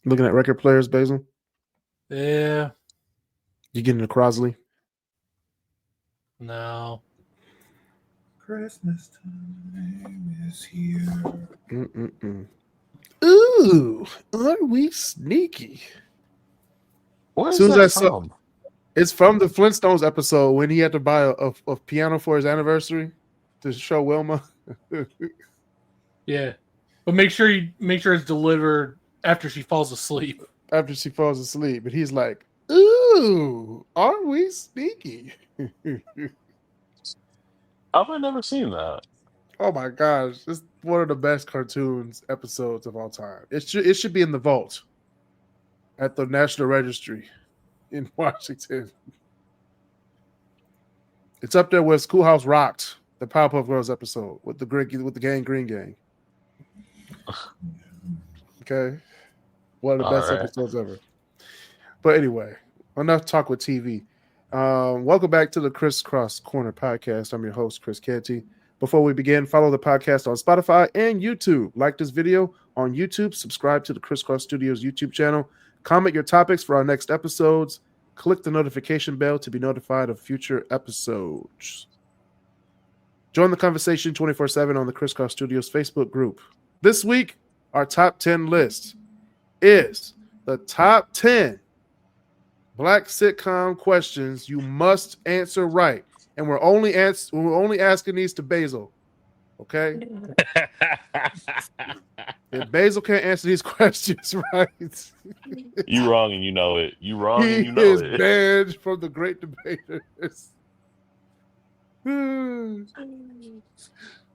Looking at record players, Basil. Yeah. You getting a Crosley? No. Christmas time is here. Ooh, are we sneaky? Where's that from? It's from the Flintstones episode when he had to buy a piano for his anniversary to show Wilma. Yeah. But make sure it's delivered after she falls asleep. After she falls asleep, and he's like, "Ooh, are we sneaky?" I've never seen that. Oh my gosh, it's one of the best cartoons episodes of all time. It should be in the vault at the National Registry in Washington. It's up there with Schoolhouse Rocked, the Powerpuff Girls episode with the Green Gang. Okay, one of the best episodes ever. But anyway, enough talk with TV. Welcome back to the KrisCross Corner podcast. I'm your host, Kris Canty. Before we begin, follow the podcast on Spotify and YouTube. Like this video on YouTube. Subscribe to the KrisCross Studios YouTube channel. Comment your topics for our next episodes. Click the notification bell to be notified of future episodes. Join the conversation 24/7 on the KrisCross Studios Facebook group. This week, our top 10 list is the top 10 Black sitcom questions you must answer right. And we're only asking these to Basil. Okay? If Basil can't answer these questions right, you wrong and you know it. You wrong he and you know is it. banned from the Great Debaterz.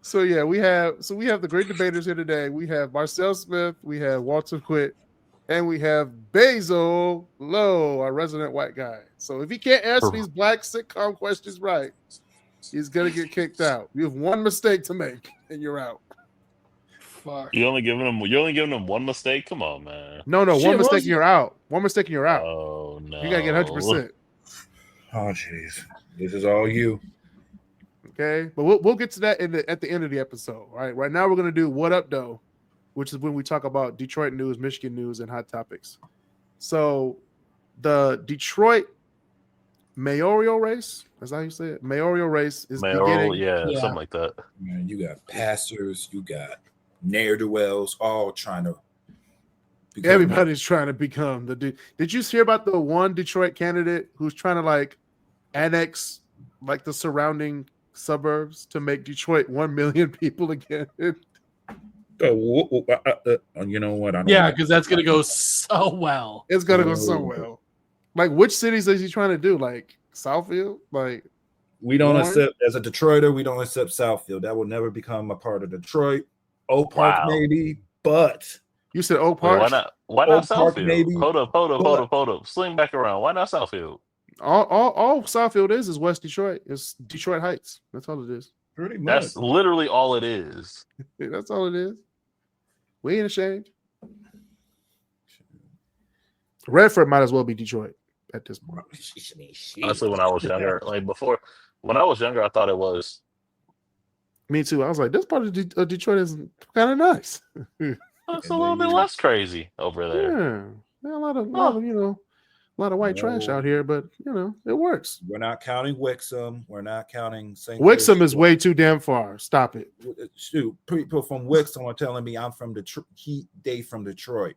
So yeah, we have the Great Debaterz here today. We have Marcel Smith, we have Walter Quitt, and we have Basil Lowe, our resident white guy. So if he can't answer these Black sitcom questions right, he's gonna get kicked out. You have one mistake to make, and you're out. Fuck. You're only giving him one mistake? Come on, man. No, one mistake and you're out. One mistake and you're out. Oh no. You gotta get 100%. Oh jeez. This is all you. Okay, but we'll get to that at the end of the episode. All right. Right now we're gonna do What Up Though, which is when we talk about Detroit news, Michigan news, and hot topics. So the Detroit mayoral race, is that how you say it? Mayoral race is beginning. Yeah, something like that. Man, you got pastors, you got ne'er-do-wells, all trying to become. Everybody's trying to become the dude. Did you hear about the one Detroit candidate who's trying to like annex like the surrounding suburbs to make Detroit 1 million people again? You know what? Because that's gonna go so well. It's gonna go so well. Like, which cities is he trying to do? Like Southfield? Like, we don't accept, as a Detroiter, we don't accept Southfield. That will never become a part of Detroit. Oak Park, maybe, but you said Oak Park. Why not? Why not Southfield? Park, maybe. Hold up. Sling back around. Why not Southfield? All Southfield is West Detroit. It's Detroit Heights. That's all it is. Pretty much. That's literally all it is. That's all it is. We ain't ashamed. Redford might as well be Detroit at this point. Honestly, when I was younger, when I was younger, I thought it was. Me too. I was like, this part of Detroit is kind of nice. It's a little bit less crazy over there. Yeah, a lot of white trash out here, but it works. We're not counting Wixom. We're not counting St. Wixom is way too damn far. Stop it. Shoot, people from Wixom are telling me I'm from Detroit. They from Detroit.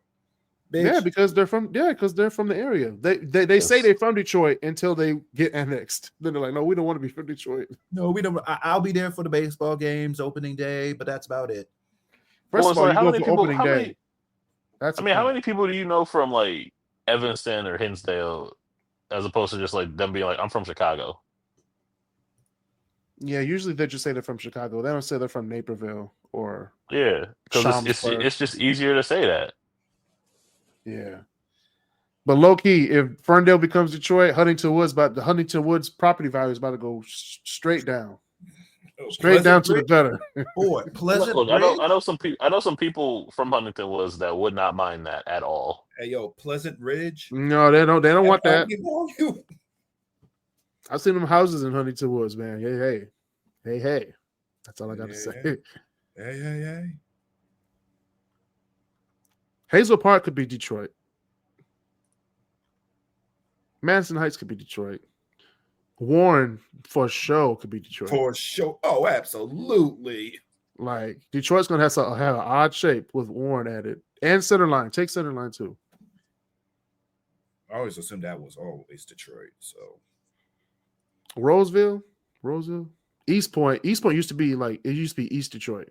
Bitch. Yeah, because they're from the area. They say they're from Detroit until they get annexed. Then they're like, no, we don't want to be from Detroit. No, we don't. I'll be there for the baseball games, opening day, but that's about it. First of all, you go for opening day. How many people do you know from like Evanston or Hinsdale, as opposed to just like them being like, I'm from Chicago? Yeah, usually they just say they're from Chicago. They don't say they're from Naperville or because it's just easier to say that. Yeah, but low key, if Ferndale becomes Detroit, Huntington Woods property value is about to go straight down, down to the gutter. Boy, Pleasant. Look, I know some people from Huntington Woods that would not mind that at all. Hey, yo, Pleasant Ridge. No, they don't want that. I've seen them houses in Huntington Woods, man. Hey. That's all I got to say. Hey. Hazel Park could be Detroit. Madison Heights could be Detroit. Warren for sure could be Detroit. For sure. Oh, absolutely. Like Detroit's gonna have an odd shape with Warren at it. And center line. Take center line too. I always assumed that was always Detroit. So Roseville. East Point used to be East Detroit.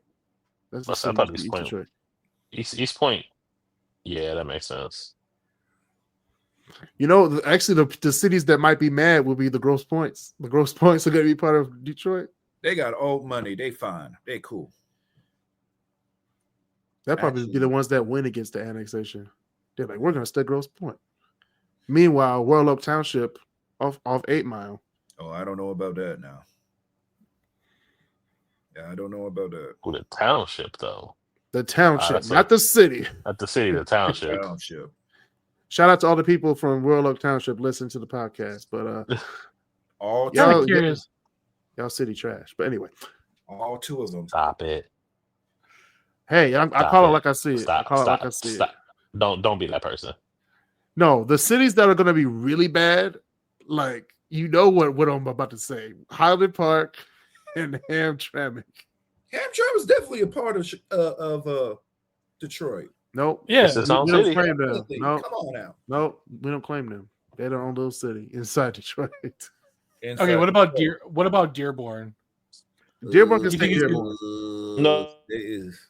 That's I thought East Point. Detroit. East Point. Yeah, that makes sense. You know, actually, the cities that might be mad will be the Grosse Points. The Grosse Points are going to be part of Detroit. they got old money. They fine. They cool. That probably be the ones that win against the annexation. They're like, we're going to stay Grosse Point. Meanwhile, Royal Oak Township off 8 Mile. Oh, I don't know about that now. Yeah, I don't know about that. With the township, though. The township, that's not the city. Not the city, the township. Township. Shout out to all the people from Royal Oak Township listening to the podcast. But All Y'all- I'm curious. y'all city trash. But anyway, all two of them. Stop it. hey, I Stop call it it. like I see it. Stop. I call Stop. it like I see it. Stop. Don't be that person. No, the cities that are going to be really bad, like you know what I'm about to say. Highland Park and Hamtramck. Hamtramck was definitely a part of Detroit. Nope. Yeah. It's its own we don't city. claim them. Definitely. No, Come on now. no, we don't claim them. They don't own little city inside Detroit. Okay, what about Dearborn? Dearborn can You stay think it's Dearborn. No. It is.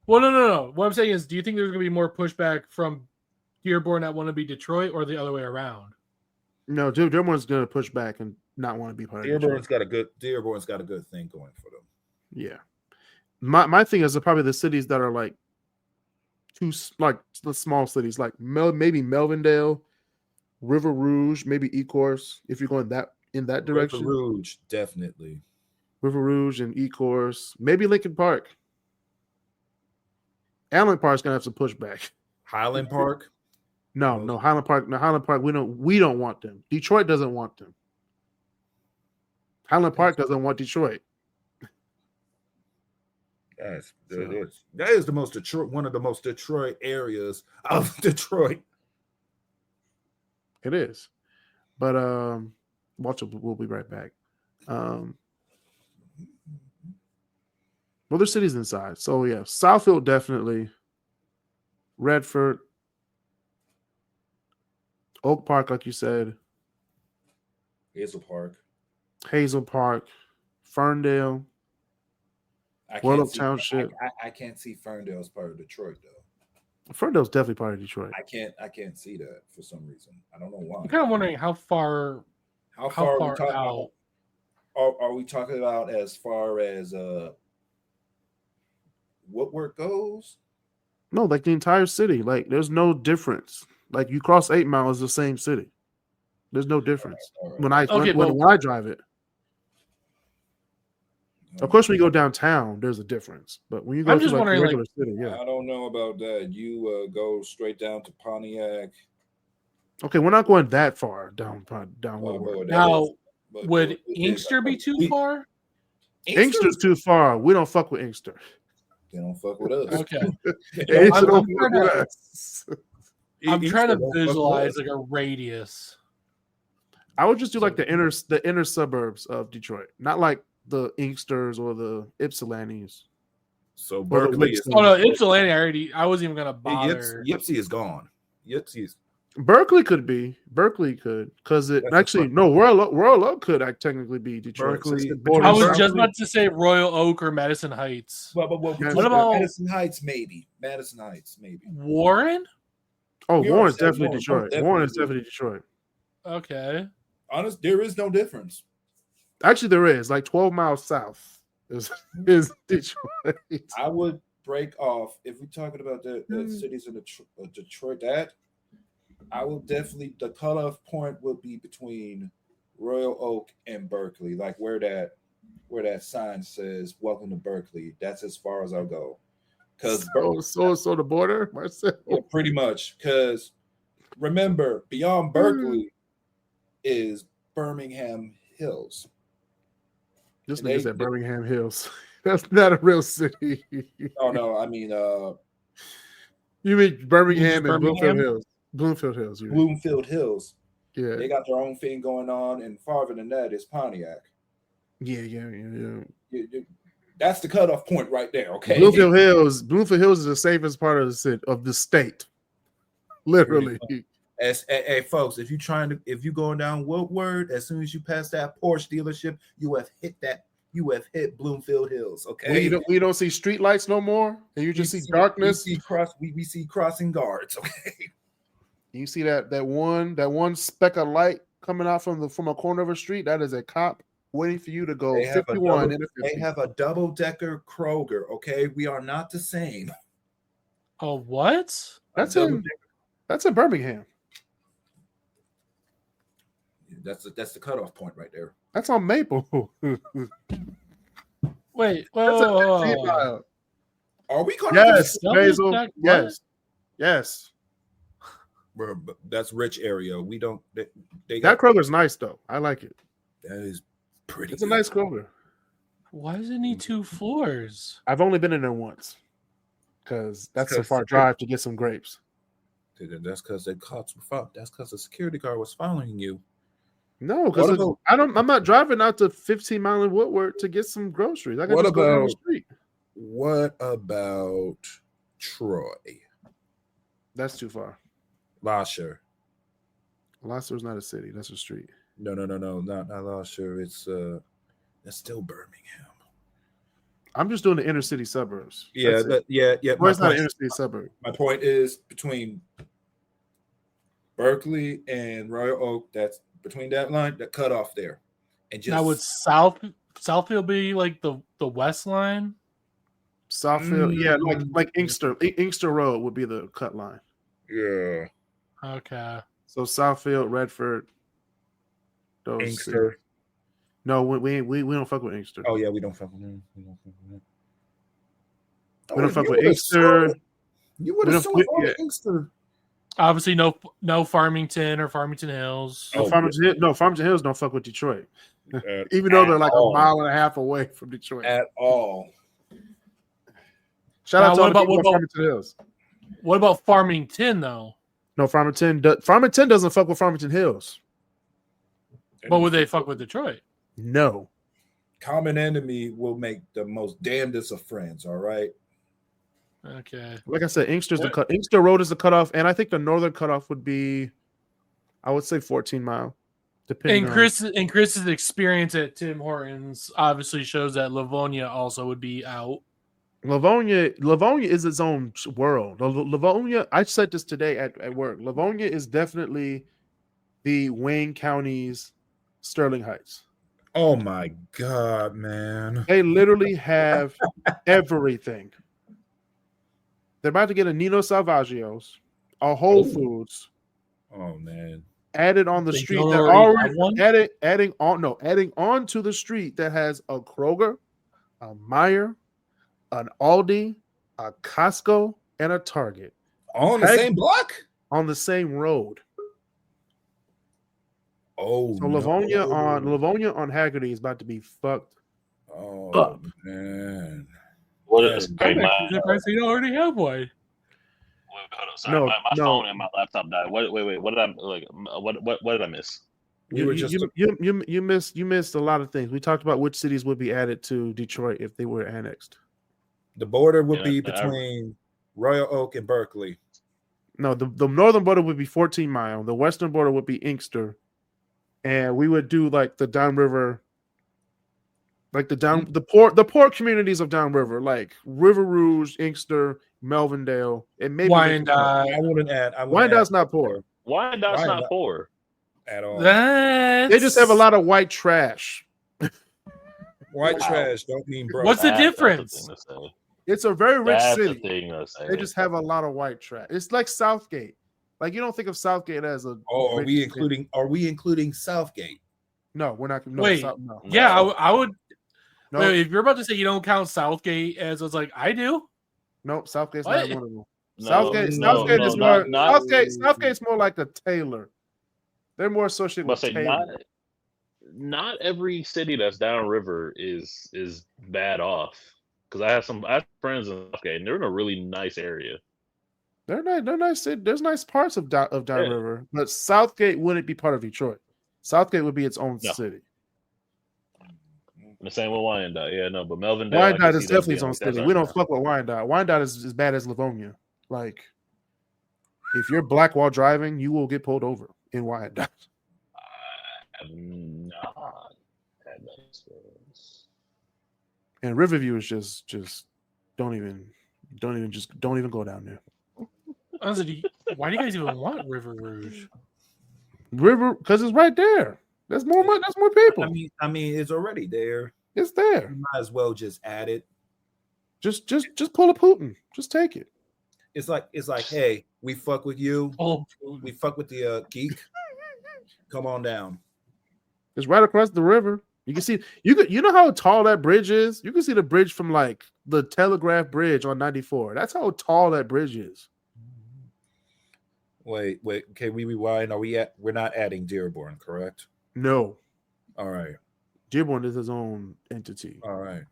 Well, no. What I'm saying is, do you think there's going to be more pushback from Dearborn that want to be Detroit, or the other way around? No, Dearborn's going to push back and not want to be part of Dearborn's Detroit. got a good thing going for them. Yeah. My thing is probably the cities that are like the small cities, like maybe Melvindale, River Rouge, maybe Ecorse, if you're going in that direction. River Rouge, definitely. River Rouge and Ecorse, maybe Lincoln Park. Allen Park's gonna have some pushback. Highland Park. No, Highland Park. No, Highland Park. We don't want them. Detroit doesn't want them. Highland Park doesn't want Detroit. That is the most Detroit, one of the most Detroit areas of Detroit. It is. But Walter, we'll be right back. Well, there's cities inside. So yeah, Southfield definitely. Redford, Oak Park, like you said, Hazel Park, Ferndale, Royal Oak Township. I can't see Ferndale as part of Detroit though. Ferndale's definitely part of Detroit. I can't see that for some reason. I don't know why. I'm kind of wondering how far are we talking out? Are we talking about as far as Woodward goes? No, like the entire city. Like there's no difference. Like you cross 8 Mile is the same city. There's no difference All right. when I drive it. Of course, when you go downtown, there's a difference. But when you go I'm to just like wondering, regular city, yeah. I don't know about that. You go straight down to Pontiac. Okay, we're not going that far down Woodward. Now, would Inkster be too far? Inkster's too far. We don't fuck with Inkster. They don't fuck with us. Okay. Inkster don't fuck with us. I'm trying to Inkster don't fuck with visualize us. like a radius. I would just do like the inner suburbs of Detroit, not like the Inksters or the Ypsilantis. So Berkeley is. Oh no, Ypsilanti. I wasn't even gonna bother. Yipsy is gone. Berkeley could be. Berkeley could, because it actually no. Royal Oak could technically be Detroit. Berkeley- Since it borders I was Berkeley. just about to say Royal Oak or Madison Heights. What about- Madison Heights? Maybe Madison Heights. Maybe. Warren? Oh, New York Warren's said definitely Warren. Detroit. Definitely. Warren is definitely Detroit. Okay. Honest, there is no difference. Actually, there is like 12 miles south is Detroit. I would break off if we're talking about the cities in Detroit. That I will definitely the cutoff point would be between Royal Oak and Berkeley, like where that sign says "Welcome to Berkeley." That's as far as I'll go. Because So the border, Marcel. pretty much. Because remember, beyond Berkeley is Birmingham Hills. This nigga said Birmingham Hills. That's not a real city. Oh no, I mean You mean Birmingham and Birmingham? Bloomfield Hills? Bloomfield Hills. You mean. Bloomfield Hills. Yeah. They got their own thing going on, and farther than that is Pontiac. Yeah. That's the cutoff point right there. Okay. Bloomfield Hills is the safest part of the state. Literally. Hey, folks, if you going down Woodward, as soon as you pass that Porsche dealership, you have hit Bloomfield Hills. Okay. We don't see street lights no more, and you just see darkness. We see crossing guards. Okay. You see that one speck of light coming out from a corner of a street. That is a cop waiting for you to go 51 and a 50. They have a double-decker Kroger. Okay, we are not the same. Oh, what? That's in Birmingham. That's the cutoff point right there. That's on Maple. Wait, Are we going? Yes, Basil. Yes. Bro, that's rich area. We don't. They that Kroger's nice though. I like it. That is pretty. It's a nice Kroger. Why does it need 2 floors? I've only been in there once because that's a far drive to get some grapes. That's because they caught. That's because the security guard was following you. No, because I'm not driving out to 15 Mile and Woodward to get some groceries. I can just go down the street. What about Troy? That's too far. Lasher. Lasser's not a city. That's a street. No, not Lasher. It's that's still Birmingham. I'm just doing the inner city suburbs. Yeah. Well, it's not an inner city suburb. My point is between Berkeley and Royal Oak. That's between that line, that cut off there. And just now would Southfield be like the west line? Southfield, yeah, like Inkster Road would be the cut line. Yeah. Okay. So Southfield, Redford, those Inkster. No, we don't fuck with Inkster. Oh yeah, we don't fuck with them. We don't fuck with Inkster. You would have sold Inkster. Obviously, no Farmington or Farmington Hills. Farmington Hills don't fuck with Detroit, even though they're like a mile and a half away from Detroit at all. Shout out to Farmington Hills. What about Farmington though? No, Farmington doesn't fuck with Farmington Hills. But would they fuck with Detroit? No. Common enemy will make the most damnedest of friends. All right. Okay. Like I said, Inkster Road is the cutoff, and I think the northern cutoff would be, I would say 14 Mile. And Chris's experience at Tim Hortons obviously shows that Livonia also would be out. Livonia is its own world. Livonia, I said this today at work. Livonia is definitely the Wayne County's Sterling Heights. Oh my God, man. They literally have everything. They're about to get a Nino Salvaggio's, a Whole Foods. Oh man! Added on the street that already adding on to the street that has a Kroger, a Meijer, an Aldi, a Costco, and a Target on the same block, on the same road. Oh, so Livonia on Haggerty is about to be fucked. Oh up. Man. What is you already have one? Sorry, my phone and my laptop died. Wait. What did I like? What did I miss? You missed a lot of things. We talked about which cities would be added to Detroit if they were annexed. The border would be between Royal Oak and Berkeley. No, the northern border would be 14 Mile. The western border would be Inkster, and we would do like the downriver. Like the poor communities of downriver, like River Rouge, Inkster, Melvindale, and maybe Wyandotte. I wouldn't add. Wyandotte's not poor. Wyandotte's not poor at all. They just have a lot of white trash. White trash don't mean broke. What's the difference? It's a very rich city. They just have a lot of white trash. It's like Southgate. Like you don't think of Southgate as a. Oh, are we including Southgate? No, we're not. No, Wait. No. Yeah, I would. No. Wait, if you're about to say you don't count Southgate as it's like I do. Nope, Southgate's not one of them. Southgate's more like a Taylor. They're more associated with Taylor. Not every city that's downriver is bad off. Because I have friends in Southgate, and they're in a really nice area. They're nice. They're nice. There's nice parts of River, but Southgate wouldn't be part of Detroit. Southgate would be its own city. The same with Wyandotte. Yeah, no, but Melvin Wyandotte is definitely its own city. We don't fuck with Wyandotte. Wyandotte is as bad as Livonia. Like, if you're black while driving, you will get pulled over in Wyandotte. I have not had that experience. And Riverview is just don't even go down there. Honestly, why do you guys even want River Rouge? Because it's right there. There's more money. There's more people. I mean, it's already there. It's there. You might as well just add it. Just pull a Putin. Just take it. It's like, hey, we fuck with you. Oh, We fuck with the geek. Come on down. It's right across the river. You can see. You know how tall that bridge is. You can see the bridge from like the Telegraph Bridge on 94. That's how tall that bridge is. Wait. Okay, we rewind. We're not adding Dearborn, correct? No, All right. Dearborn is his own entity. All right.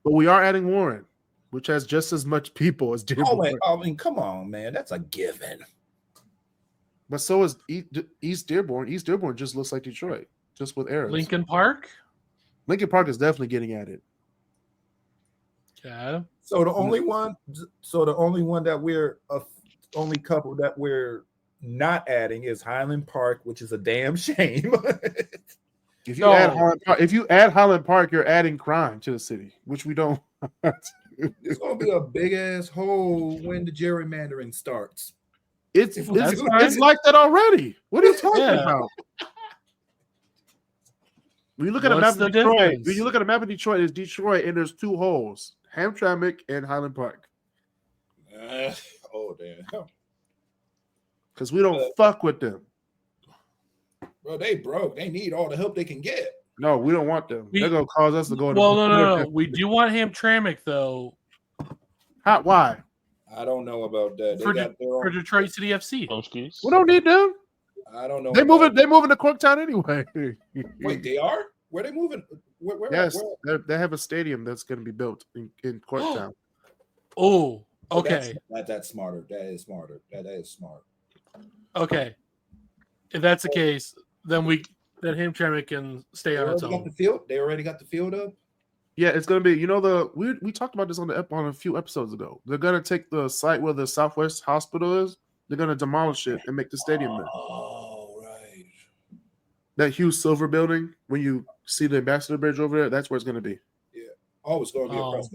But we are adding Warren, which has just as much people as Dearborn. I mean, come on, man. That's a given. But so is East Dearborn. East Dearborn just looks like Detroit, just with arrows. Lincoln Park? Lincoln Park is definitely getting added. Yeah. So the only one that we're only couple that we're not adding is Highland Park, which is a damn shame. If you add Highland Park, you're adding crime to the city, which we don't. It's gonna be a big ass hole when the gerrymandering starts. It's like that already. What are you talking about? When you look at a map of Detroit, it's Detroit, and there's two holes: Hamtramck and Highland Park. Oh damn! Because we don't fuck with them. Bro, they broke. They need all the help they can get. No, we don't want them. They're gonna cause us to go. No. We do want Hamtramck though. Why? I don't know about that. For Detroit City FC. We don't need them. I don't know. They moving to Corktown anyway. Wait, they are? Where they moving? Where, yes, where? they have a stadium that's going to be built in Corktown. Oh, okay. That's smarter. That is smarter. That is smart. Okay. If that's the case, then Hamtramck can stay on its own. They already got the field up. Yeah, it's gonna be. We talked about this on a few episodes ago. They're gonna take the site where the Southwest Hospital is. They're gonna demolish it and make the stadium there. Oh, right. That huge silver building. When you see the Ambassador Bridge over there, that's where it's gonna be. Yeah. Oh, it's gonna be across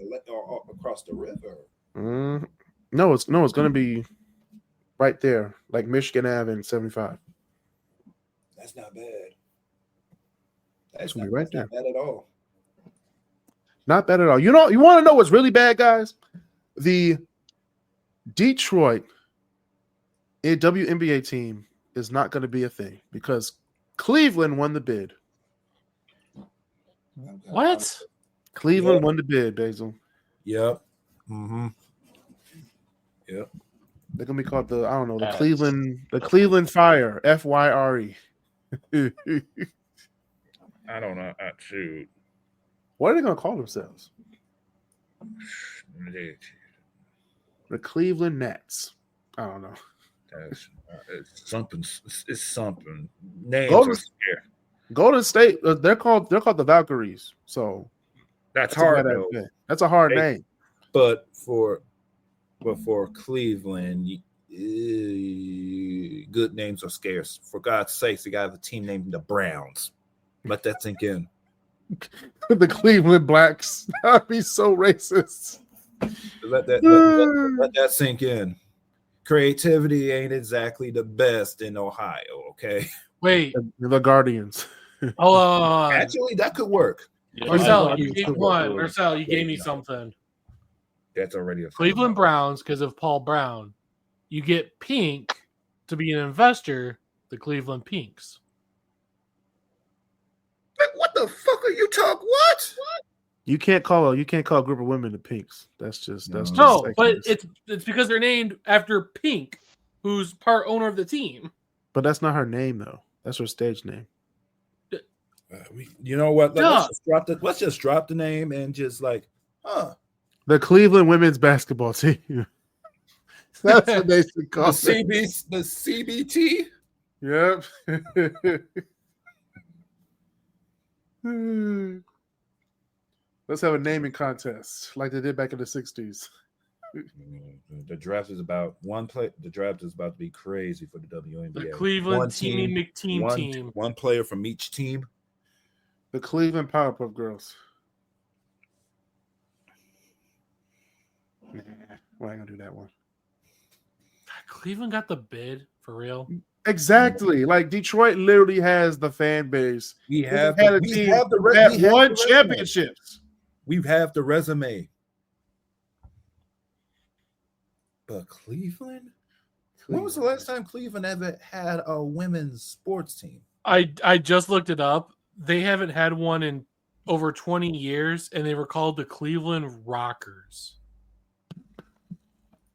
the river. No, it's gonna be right there, like Michigan Ave and 75. That's not bad. That's gonna be right there. Not bad at all. Not bad at all. You want to know what's really bad, guys? The Detroit WNBA team is not going to be a thing because Cleveland won the bid. What? Cleveland won the bid, Basil. Yep. Mm-hmm. Yep. They're gonna be called the Cleveland Fire, FYRE. I don't know. Shoot. What are they gonna call themselves? The Cleveland Nets. I don't know. It's something. It's something. Names Golden State. They're called the Valkyries. So that's hard. That's a hard name. But for Cleveland, good names are scarce. For God's sakes, you got to have a team named the Browns. Let that sink in. The Cleveland Blacks. That'd be so racist. Let that sink in. Creativity ain't exactly the best in Ohio. Okay. Wait. The Guardians. Oh, actually, that could work. Marcel, you gave one. Marcel, you gave me something. That's already a Cleveland Browns because of Paul Brown. You get Pink to be an investor. The Cleveland Pinks. What the fuck are you talking? What? You can't call a group of women the Pinks. That's just no. But it's because they're named after Pink, who's part owner of the team. But that's not her name though. That's her stage name. You know what? Let's just drop the name and just the Cleveland women's basketball team. That's what they should call The it. the CBT. Yep. Let's have a naming contest like they did back in the 60s. The draft is about one play. The draft is about to be crazy for the WNBA. The Cleveland Team McTeam. One player from each team. The Cleveland Powerpuff Girls. Nah, well, I ain't gonna do that one. Cleveland got the bid for real. Exactly. Like Detroit literally has the fan base. We have won the championships. We have the resume. But Cleveland? When was the last time Cleveland ever had a women's sports team? I just looked it up. They haven't had one in over 20 years, and they were called the Cleveland Rockers.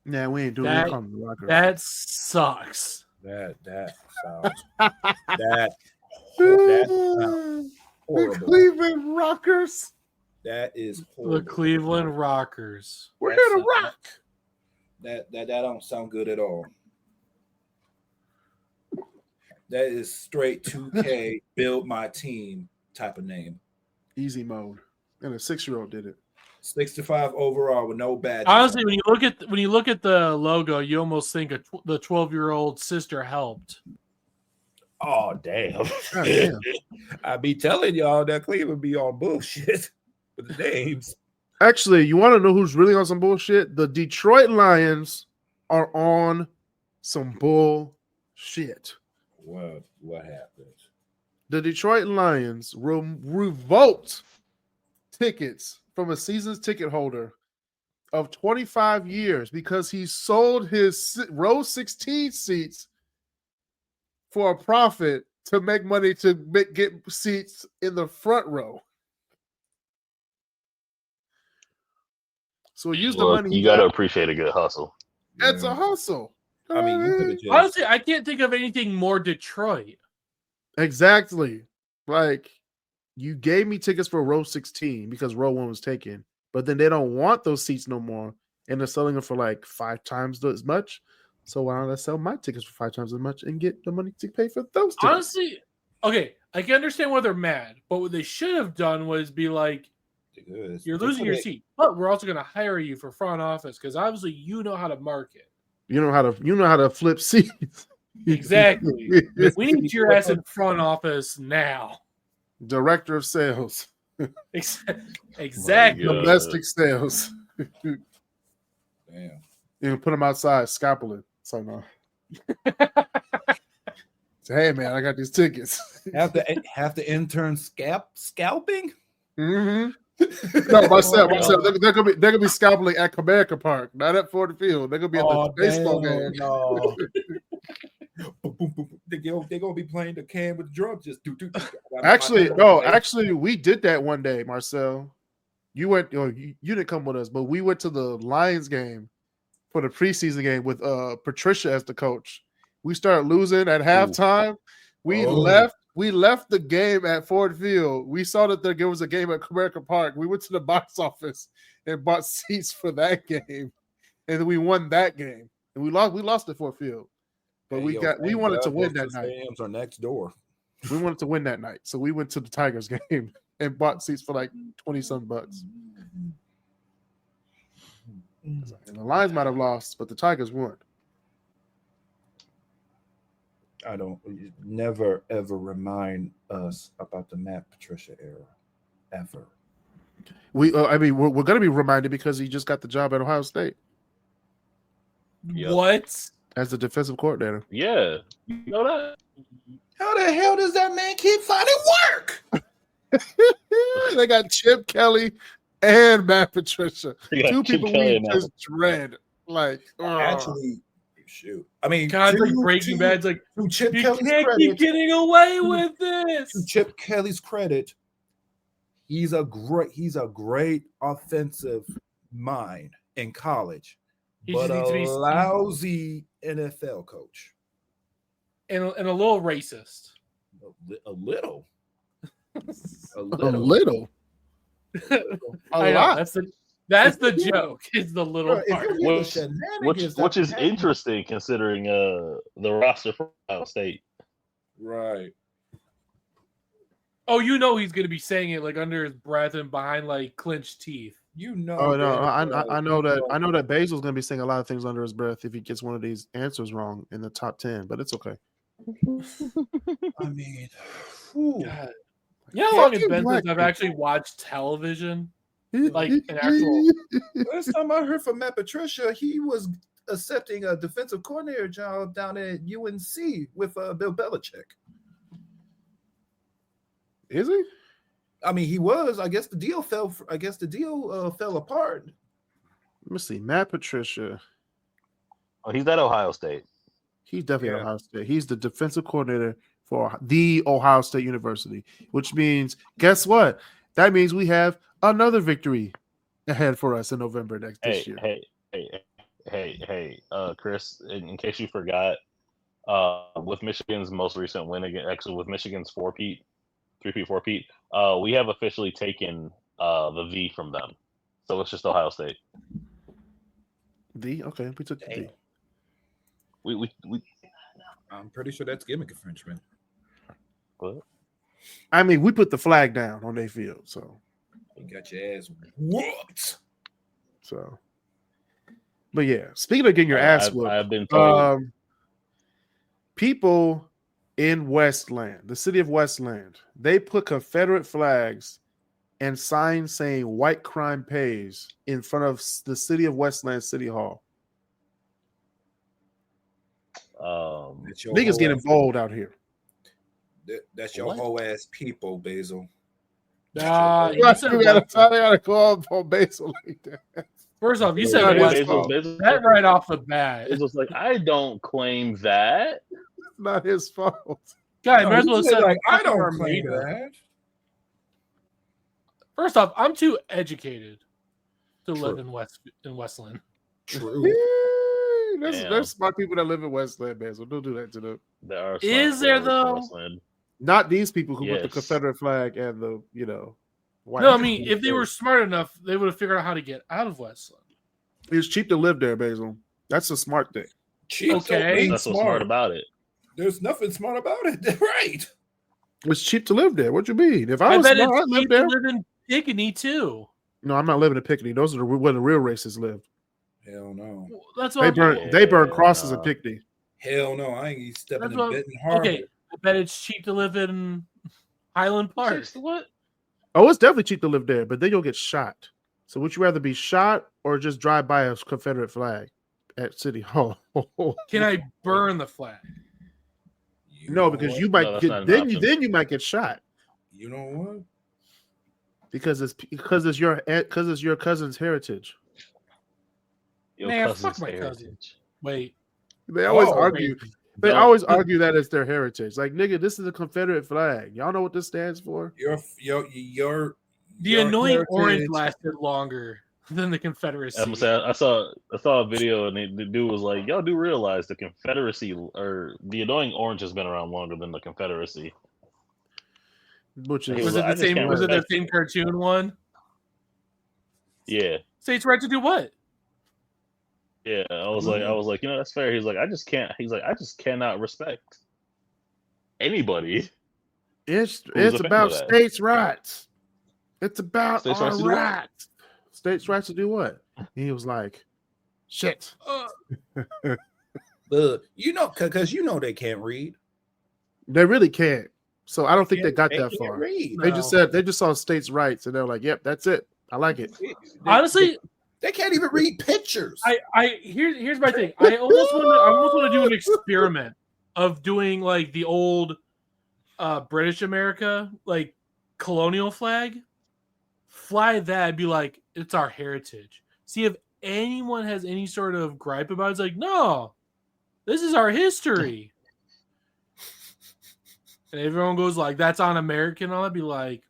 Nah, we ain't doing that. The Rockers. That sucks. That sounds that The horrible. Cleveland Rockers. That is horrible. The Cleveland Rockers. We're here to rock. That don't sound good at all. That is straight 2K build my team type of name. Easy mode. And a 6-year-old did it. 65 overall with no badges. Honestly, when you look at the logo, you almost think the 12-year-old sister helped. Oh damn! God, damn. I be telling y'all that Cleveland be on bullshit with the names. Actually, you want to know who's really on some bullshit? The Detroit Lions are on some bullshit. What happened? The Detroit Lions revoked tickets from a season's ticket holder of 25 years because he sold his row 16 seats for a profit to make money to get seats in the front row. So use the money. You got to appreciate a good hustle. That's a hustle. I mean, you could have just Honestly, I can't think of anything more Detroit. Exactly. Like, you gave me tickets for row 16 because row 1 was taken, but then they don't want those seats no more, and they're selling them for like 5 times as much. So why don't I sell my tickets for 5 times as much and get the money to pay for those tickets? Honestly, okay, I can understand why they're mad, but what they should have done was be like, you're losing your seat, but we're also going to hire you for front office because obviously you know how to market. You know how to flip seats. Exactly. We need your ass in front office now. Director of sales. Exactly. Domestic sales. damn. You can put them outside, scalpel it. So no. Say, hey man, I got these tickets. Have the intern scalping? Mm-hmm. No, myself. They're gonna be scalping at Comerica Park, not at Ford Field. They're gonna be at the baseball game. No. They're gonna be playing the can with drums. Just do. Actually, we did that one day, Marcel. You went. You didn't come with us, but we went to the Lions game for the preseason game with Patricia as the coach. We started losing at halftime. We left. We left the game at Ford Field. We saw that there was a game at Comerica Park. We went to the box office and bought seats for that game, and then we won that game. And we lost at Ford Field, but we wanted to win that night. Stadiums are next door. We wanted to win that night, so we went to the Tigers game and bought seats for like $20-some bucks. And the Lions might have lost, but the Tigers won. I don't never ever remind us about the Matt Patricia era ever. We're going to be reminded because he just got the job at Ohio State. Yep. What? As the defensive coordinator. Yeah. You know that? How the hell does that man keep finding work? They got Chip Kelly and Matt Patricia. Two Chip people Kelly we just dread. Like, actually, shoot. I mean, God, like Breaking Bad's like, to Chip you Kelly's can't credit, keep getting away with this. to Chip Kelly's credit, he's a great offensive mind in college, but a lousy NFL coach. And a little racist. A little. a little. I know, That's the joke. Is the little part. Which is interesting considering the roster for Ohio State. Right. Oh, you know he's gonna be saying it like under his breath and behind like clenched teeth. You know. Oh no, I know that. I know that Basil's gonna be saying a lot of things under his breath if he gets one of these answers wrong in the top 10. But it's okay. I mean, God. You know how long it's been since I've actually watched television? Like an actual. Last time I heard from Matt Patricia, he was accepting a defensive coordinator job down at UNC with Bill Belichick. Is he? I mean, he was. I guess the deal fell. Fell apart. Let me see. Matt Patricia. Oh, he's at Ohio State. He's definitely at Ohio State. He's the defensive coordinator for the Ohio State University, which means, guess what? That means we have another victory ahead for us in November this year. Hey, Chris, in case you forgot, with Michigan's most recent win again, actually with Michigan's 3-peat, we have officially taken the V from them. So it's just Ohio State. Okay, we took the D. We I'm pretty sure that's gimmick infringement. What? I mean, we put the flag down on their field, so you got your ass whooped. So, but yeah, speaking of getting your ass whooped, I've been told people in Westland, the city of Westland, they put Confederate flags and signs saying "White crime pays" in front of the city of Westland City Hall. Niggas getting bold out here. That's your whole ass people, Basil. You gotta call on Basil like that. First off, you said that right off the bat. It was like, I don't claim that. It's not his fault. God, might as well say like, I don't claim that. First off, I'm too educated to live in Westland. True. There's smart people that live in Westland, Basil. Don't do that to them. Is there though? Not these people who put the Confederate flag and the white. No, I mean if they were smart enough, they would have figured out how to get out of Westland. It's cheap to live there, Basil. That's a smart thing. Cheap. Okay, that's what's smart about it. There's nothing smart about it, right? It's cheap to live there. What you mean? If I was smart, I'd live there. Live in Pickney too. No, I'm not living in Pickney. Those are where the real racists live. Hell no. That's what they burn crosses in Pickney. Hell no, I ain't stepping in Benton Harbor. Okay, I bet it's cheap to live in Highland Park. What? Oh, it's definitely cheap to live there, but then you'll get shot. So would you rather be shot or just drive by a Confederate flag at City Hall? Can I burn the flag? No, because you might get then you might get shot. You know what? Because it's your cousin's heritage. Fuck my cousin. Wait. They always argue. They always argue that it's their heritage. Like, nigga, this is a Confederate flag. Y'all know what this stands for? The annoying orange lasted longer than the Confederacy. I saw a video and the dude was like, "Y'all do realize the Confederacy or the annoying orange has been around longer than the Confederacy." Which is was it the same? Was it the same cartoon one? Yeah. States' right to do what? Yeah, I was like, that's fair. He's like, I just cannot respect anybody. It's about states' rights. It's about our rights. States' rights to do what? He was like, shit. Because they can't read. They really can't. So I don't think they got that far. Read. They just saw states' rights and they're like, yep, that's it. I like it. Honestly, they can't even read pictures. Here's my thing. I almost want to do an experiment of doing like the old British America, like colonial flag. Fly that and be like, it's our heritage. See if anyone has any sort of gripe about it. It's like, no, this is our history. And everyone goes like, that's un-American. I'll be like,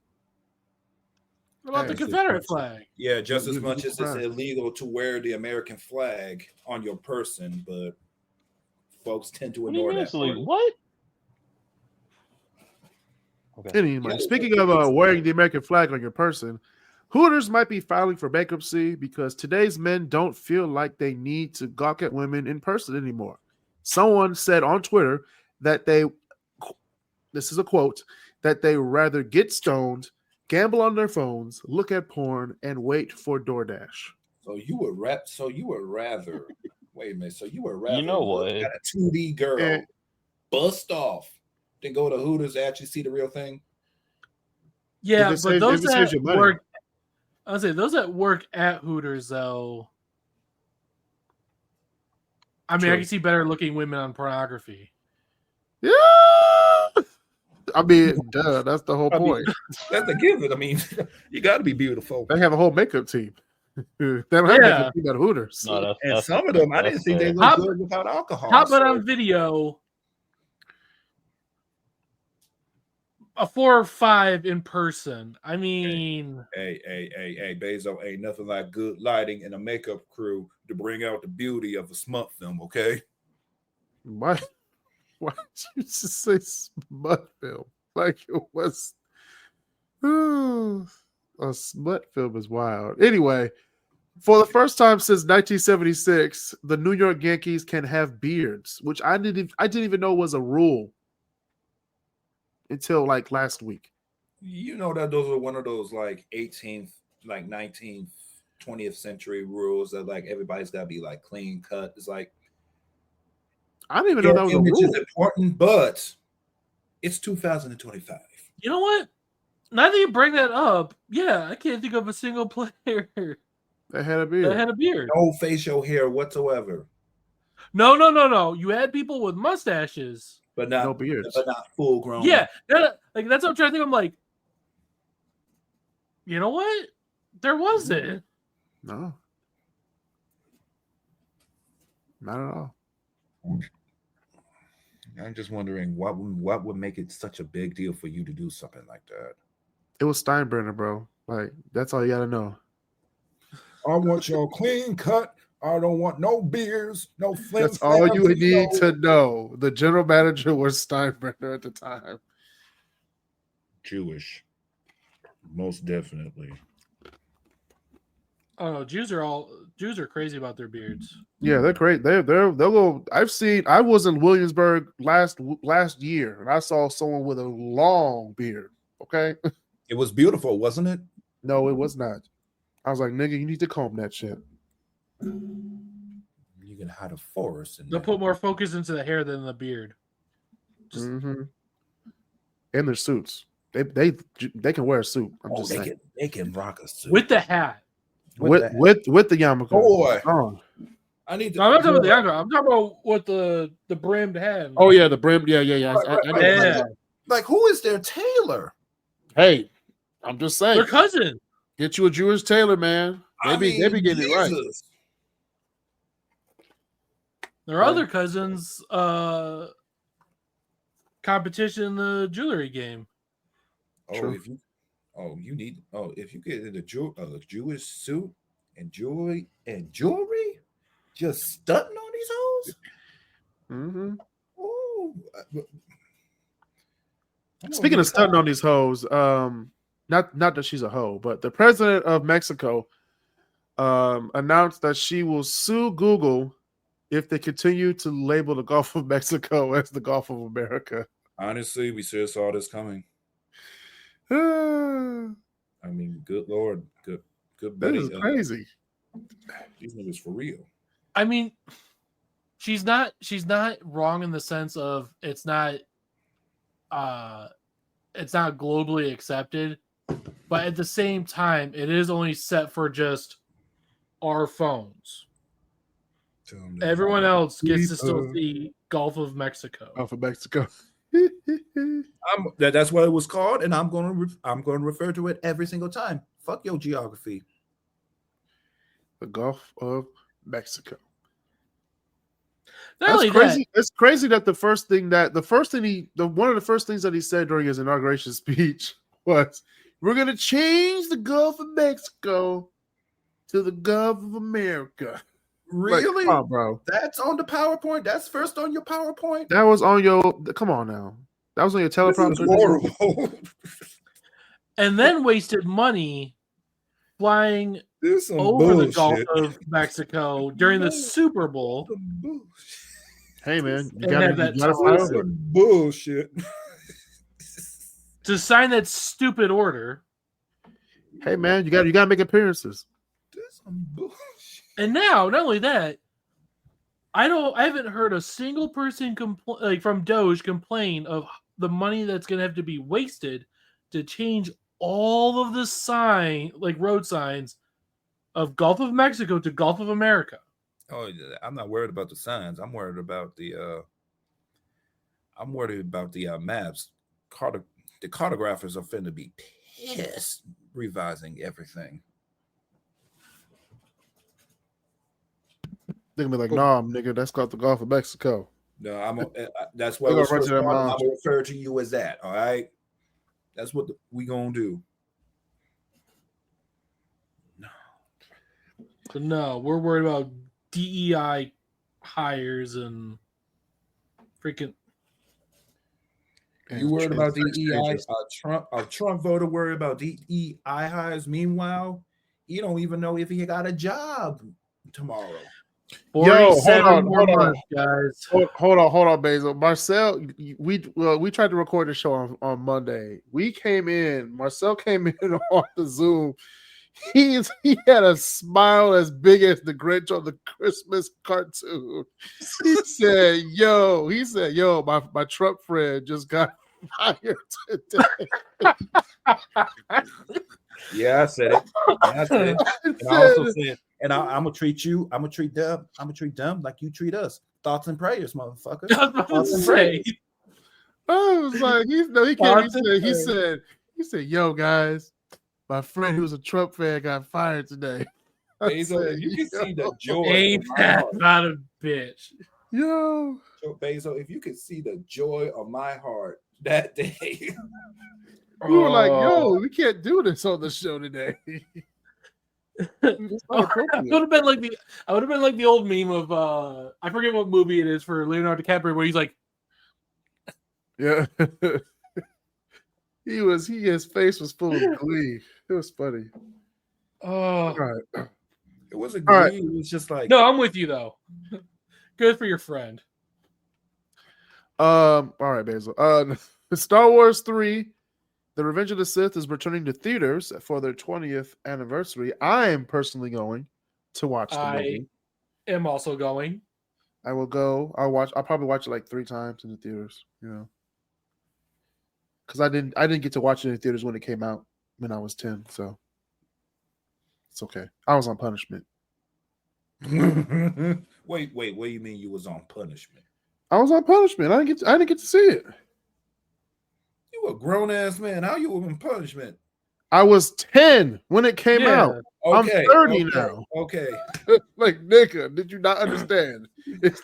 what about the Confederate flag? Yeah, just as much as it's illegal to wear the American flag on your person, but folks tend to ignore that. What? Okay. Anyway, speaking of wearing the American flag on your person, Hooters might be filing for bankruptcy because today's men don't feel like they need to gawk at women in person anymore. Someone said on Twitter that this is a quote, that they rather get stoned, gamble on their phones, look at porn, and wait for DoorDash. So you would rather wait a minute. So you would rather You know look what? at a 2D girl And- bust off than go to Hooters to actually see the real thing? Yeah, If it but saves- those if it saves that your money. work, I'll say those that work at Hooters though. I mean, I True. can see better looking women on pornography. Yeah. I mean, duh, that's the whole I mean, point. That's a given. I mean, you got to be beautiful. They have a whole makeup team. They don't have Yeah. makeup team at Hooters. No, that's, And that's, some of them, I didn't that's think they fair. looked How- good without alcohol. How about so- on video? A 4 or 5 in person. I mean, Hey, Bezo, ain't nothing like good lighting and a makeup crew to bring out the beauty of a smut film, okay? Why did you just say smut film? Like it was a smut film is wild. Anyway, for the first time since 1976, the New York Yankees can have beards, which I didn't even know was a rule until like last week. You know that those are one of those like 18th, like 19th, 20th century rules that like everybody's got to be like clean cut. It's like I didn't even know that was a image rule. is important, but it's 2025. you know what? Now that you bring that up, yeah, I can't think of a single player They had a beard. that had a beard. No facial hair whatsoever, No. You had people with mustaches. but not No beards. but not full grown. Yeah, like that's what I'm trying to think. I'm like, you know what? There wasn't. No. Not at all. I'm just wondering what would make it such a big deal for you to do something like that. It was Steinbrenner, bro. Like, that's all you gotta know. I want your clean cut. I don't want no beers, no flim. That's all you need to know. The general manager was Steinbrenner at the time. Jewish, most definitely. Oh no, Jews are crazy about their beards. Yeah, they're great. They'll go. I was in Williamsburg last year, and I saw someone with a long beard. Okay, It was beautiful, wasn't it? no, it was not. I was like, nigga, you need to comb that shit. You can hide a forest. They'll put more focus into the hair than the beard. Just And their suits. They can wear a suit. I'm just saying. they can rock a suit with the hat. With the yarmulke. Boy. Oh. I need to. No, I'm not talking about the younger. I'm talking about what the brimmed hat. Oh yeah, the brim. Yeah. Yeah. Like, who is their tailor? Hey, I'm just saying. Their cousin. Get you a Jewish tailor, man. They be getting it right. Jesus. Their other cousins. Competition in the jewelry game. True. If you get in a Jewish suit and jewelry, just stunting on these hoes. Mm-hmm. Ooh. Speaking of stunting on these hoes, not that she's a hoe, but the president of Mexico announced that she will sue Google if they continue to label the Gulf of Mexico as the Gulf of America. Honestly, we should have saw this coming. That I mean, good Lord, good Betty. is crazy. These niggas for real. I mean, she's not wrong in the sense of it's not globally accepted, but at the same time, it is only set for just our phones. Everyone else gets to still see Gulf of Mexico. Gulf of Mexico. That's what it was called, and I'm going to refer to it every single time. Fuck your geography. The Gulf of Mexico. Not That's only crazy. It's crazy that one of the first things that he said during his inauguration speech was, "We're gonna change the Gulf of Mexico to the Gulf of America." Really? Like, come on, bro. That's on the PowerPoint. That's first on your PowerPoint. That was on your. Come on now. That was on your This is teleprompter. horrible. and then wasted money flying This some over the Gulf bullshit. of Mexico during the Super Bowl Some bullshit. Hey man, you and gotta have that fly time over. Bullshit. to sign that stupid order. Hey man, you gotta make appearances. This some bullshit. And now, not only that, I haven't heard a single person from Doge complain of the money that's going to have to be wasted to change all of the road signs of Gulf of Mexico to Gulf of America. Oh, I'm not worried about the signs. I'm worried about the maps. The cartographers are finna be pissed revising everything. They're gonna be like, nah, nigga, that's called the Gulf of Mexico. No, that's why They're I'm gonna run to their moms. gonna refer to you as that. All right, that's what we gonna do. No, we're worried about DEI hires and freaking. You worried about DEI? A Trump voter worried about DEI hires. Meanwhile, you don't even know if he got a job tomorrow. 47 more months, guys. Hold on, Basil. Marcel, we tried to record the show on Monday. Marcel came in on the Zoom. He had a smile as big as the Grinch on the Christmas cartoon. He said, yo, my Trump friend just got fired today. Yeah, I said it. And I also said, and I'm gonna treat you. I'm gonna treat them like you treat us. Thoughts and prayers, motherfucker. Thoughts and prayers. I was like, he said, yo, guys, my friend who's a Trump fan got fired today. Basil, you can see the joy. Ain't that not a bitch? Yo, Basil, if you could see the joy of my heart that day. We were like, yo, we can't do this on the show today. I would have been like the old meme of I forget what movie it is for Leonardo DiCaprio where he's like, yeah. His face was full of glee. It was funny. oh, Right. It wasn't glee. Right. It was just like, no, I'm with you though. Good for your friend. All right, Basil. Star Wars 3, The Revenge of the Sith is returning to theaters for their 20th anniversary. I am personally going to watch the movie. I am also going. I will go. I'll probably watch it like 3 times in the theaters, because I didn't get to watch it in the theaters when it came out when I was 10, so it's okay. I was on punishment. Wait, what do you mean you was on punishment? I was on punishment. I didn't get to see it. You a grown ass man. How you on punishment? I was 10 when it came out. Okay, I'm 30 now. Okay. Like, nigga, did you not understand?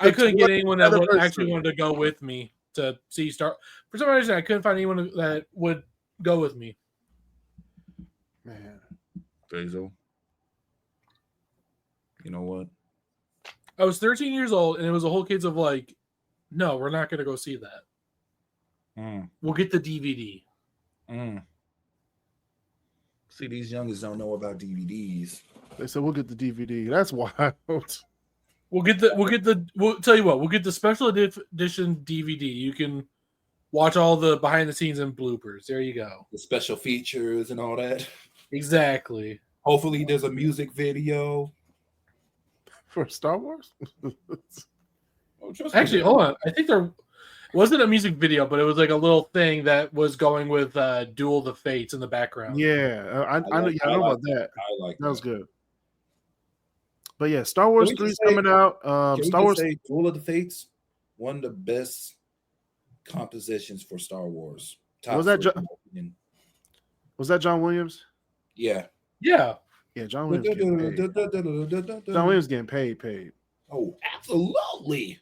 I couldn't get anyone that actually wanted to go with me to see Star. For some reason, I couldn't find anyone that would go with me. Man, Basil, you know what? I was 13 years old, and it was a whole kids of like, no, we're not going to go see that. We'll get the DVD. See, these youngins don't know about DVDs. They said we'll get the DVD. That's wild. We'll tell you what, we'll get the special edition DVD. You can watch all the behind the scenes and bloopers. There you go. The special features and all that. Exactly. Hopefully there's a music video. For Star Wars? Actually, hold on. I think there wasn't a music video, but it was like a little thing that was going with Duel the Fates in the background. Yeah, I know about that. I like that. Was good. But yeah, Star Wars 3 is coming out. Star Wars Duel of the Fates, one of the best compositions for Star Wars. Was that John Williams? Yeah. Yeah. Yeah, John Williams getting paid. John Williams getting paid. Oh, absolutely.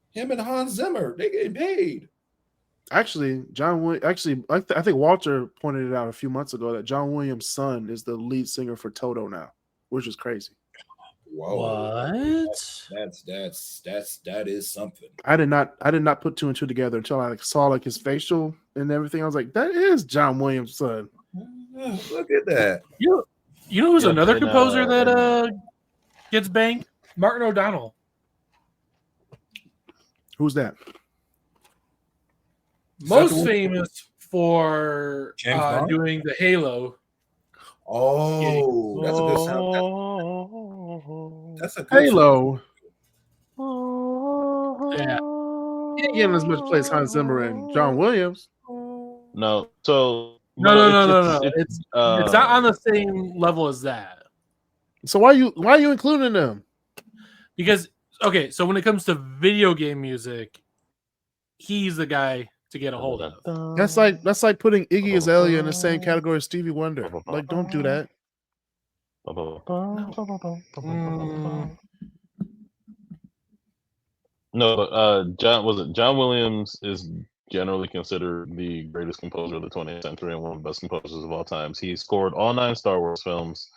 Him and Hans Zimmer, they getting paid. Actually, I think Walter pointed it out a few months ago that John Williams' son is the lead singer for Toto now, which is crazy. Whoa. What? That is something. I did not put 2 and 2 together until I saw his facial and everything. I was like, that is John Williams' son. Look at that. You know who's another composer that and- gets banged? Martin O'Donnell. Who's that? Most famous for James Bond? doing the Halo. Oh, that's a good sound. That's a good Halo. Yeah. He didn't give him as much play as Hans Zimmer and John Williams. No, so No. It's not on the same level as that. So why are you including them? Because okay, so when it comes to video game music, he's the guy to get a hold of. That's like putting Iggy Azalea in the same category as Stevie Wonder. Like, don't do that. No, but John Williams is generally considered the greatest composer of the 20th century and one of the best composers of all times. He scored all 9 Star Wars films,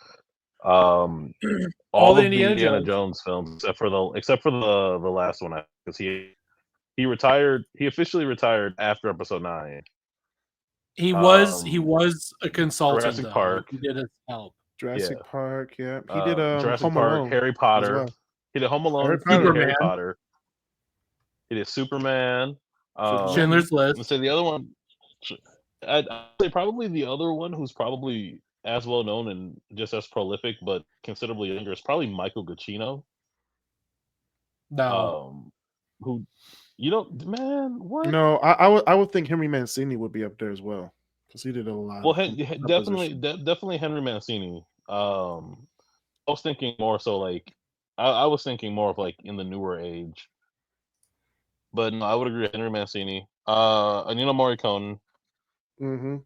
all the of Indiana Jones films, except for the last one, because he retired. He officially retired after Episode 9. He was a consultant. Jurassic though. Park. He did his help. Jurassic Park, yeah. He did Jurassic Home Park, Alone Harry Potter. well. He did Home Alone, Harry Potter. He did Superman. Schindler's List. Let's say the other one. I'd say probably the other one who's probably as well known and just as prolific, but considerably younger, is probably Michael Giacchino. No. Who, man, what? No, I would think Henry Mancini would be up there as well because he did a lot. Well, definitely Henry Mancini. I was thinking more so like I was thinking more of like in the newer age. But no, I would agree with Henry Mancini. Ennio Morricone. Mm-hmm.